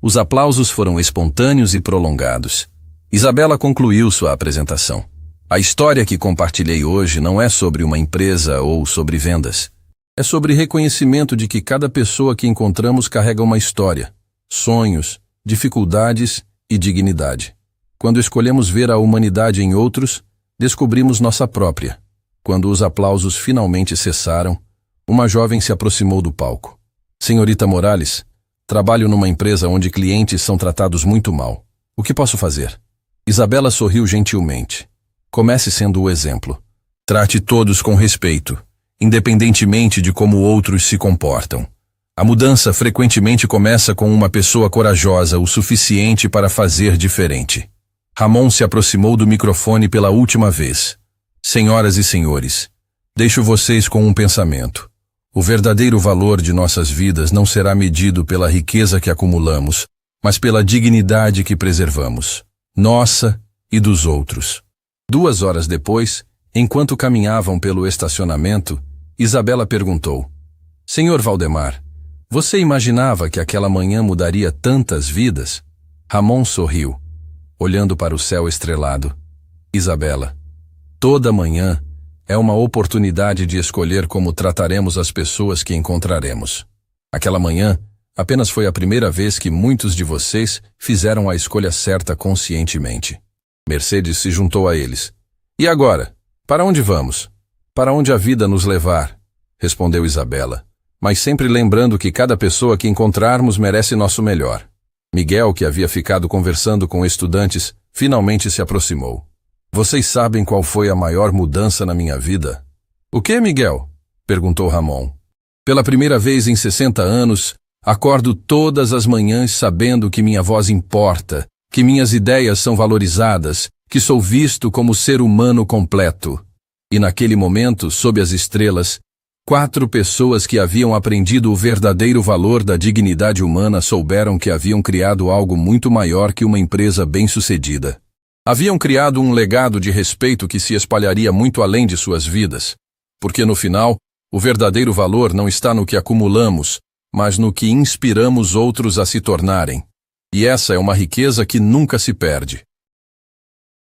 Os aplausos foram espontâneos e prolongados. Isabela concluiu sua apresentação. "A história que compartilhei hoje não é sobre uma empresa ou sobre vendas. É sobre reconhecimento de que cada pessoa que encontramos carrega uma história, sonhos, dificuldades e dignidade. Quando escolhemos ver a humanidade em outros, descobrimos nossa própria." Quando os aplausos finalmente cessaram, uma jovem se aproximou do palco. "Senhorita Morales, trabalho numa empresa onde clientes são tratados muito mal. O que posso fazer?" Isabela sorriu gentilmente. "Comece sendo o exemplo. Trate todos com respeito, independentemente de como outros se comportam. A mudança frequentemente começa com uma pessoa corajosa o suficiente para fazer diferente." Ramon se aproximou do microfone pela última vez. "Senhoras e senhores, deixo vocês com um pensamento. O verdadeiro valor de nossas vidas não será medido pela riqueza que acumulamos, mas pela dignidade que preservamos, nossa e dos outros." 2 horas depois, enquanto caminhavam pelo estacionamento, Isabela perguntou: "Senhor Valdemar, você imaginava que aquela manhã mudaria tantas vidas?" Ramon sorriu, olhando para o céu estrelado. "Isabela, toda manhã é uma oportunidade de escolher como trataremos as pessoas que encontraremos. Aquela manhã apenas foi a primeira vez que muitos de vocês fizeram a escolha certa conscientemente." Mercedes se juntou a eles. "E agora? Para onde vamos?" "Para onde a vida nos levar", respondeu Isabela, "mas sempre lembrando que cada pessoa que encontrarmos merece nosso melhor." Miguel, que havia ficado conversando com estudantes, finalmente se aproximou. "Vocês sabem qual foi a maior mudança na minha vida?" "O que, Miguel?" perguntou Ramon. "Pela primeira vez em 60 anos, acordo todas as manhãs sabendo que minha voz importa, que minhas ideias são valorizadas, que sou visto como ser humano completo." E naquele momento, sob as estrelas, 4 pessoas que haviam aprendido o verdadeiro valor da dignidade humana souberam que haviam criado algo muito maior que uma empresa bem-sucedida. Haviam criado um legado de respeito que se espalharia muito além de suas vidas, porque no final, o verdadeiro valor não está no que acumulamos, mas no que inspiramos outros a se tornarem. E essa é uma riqueza que nunca se perde.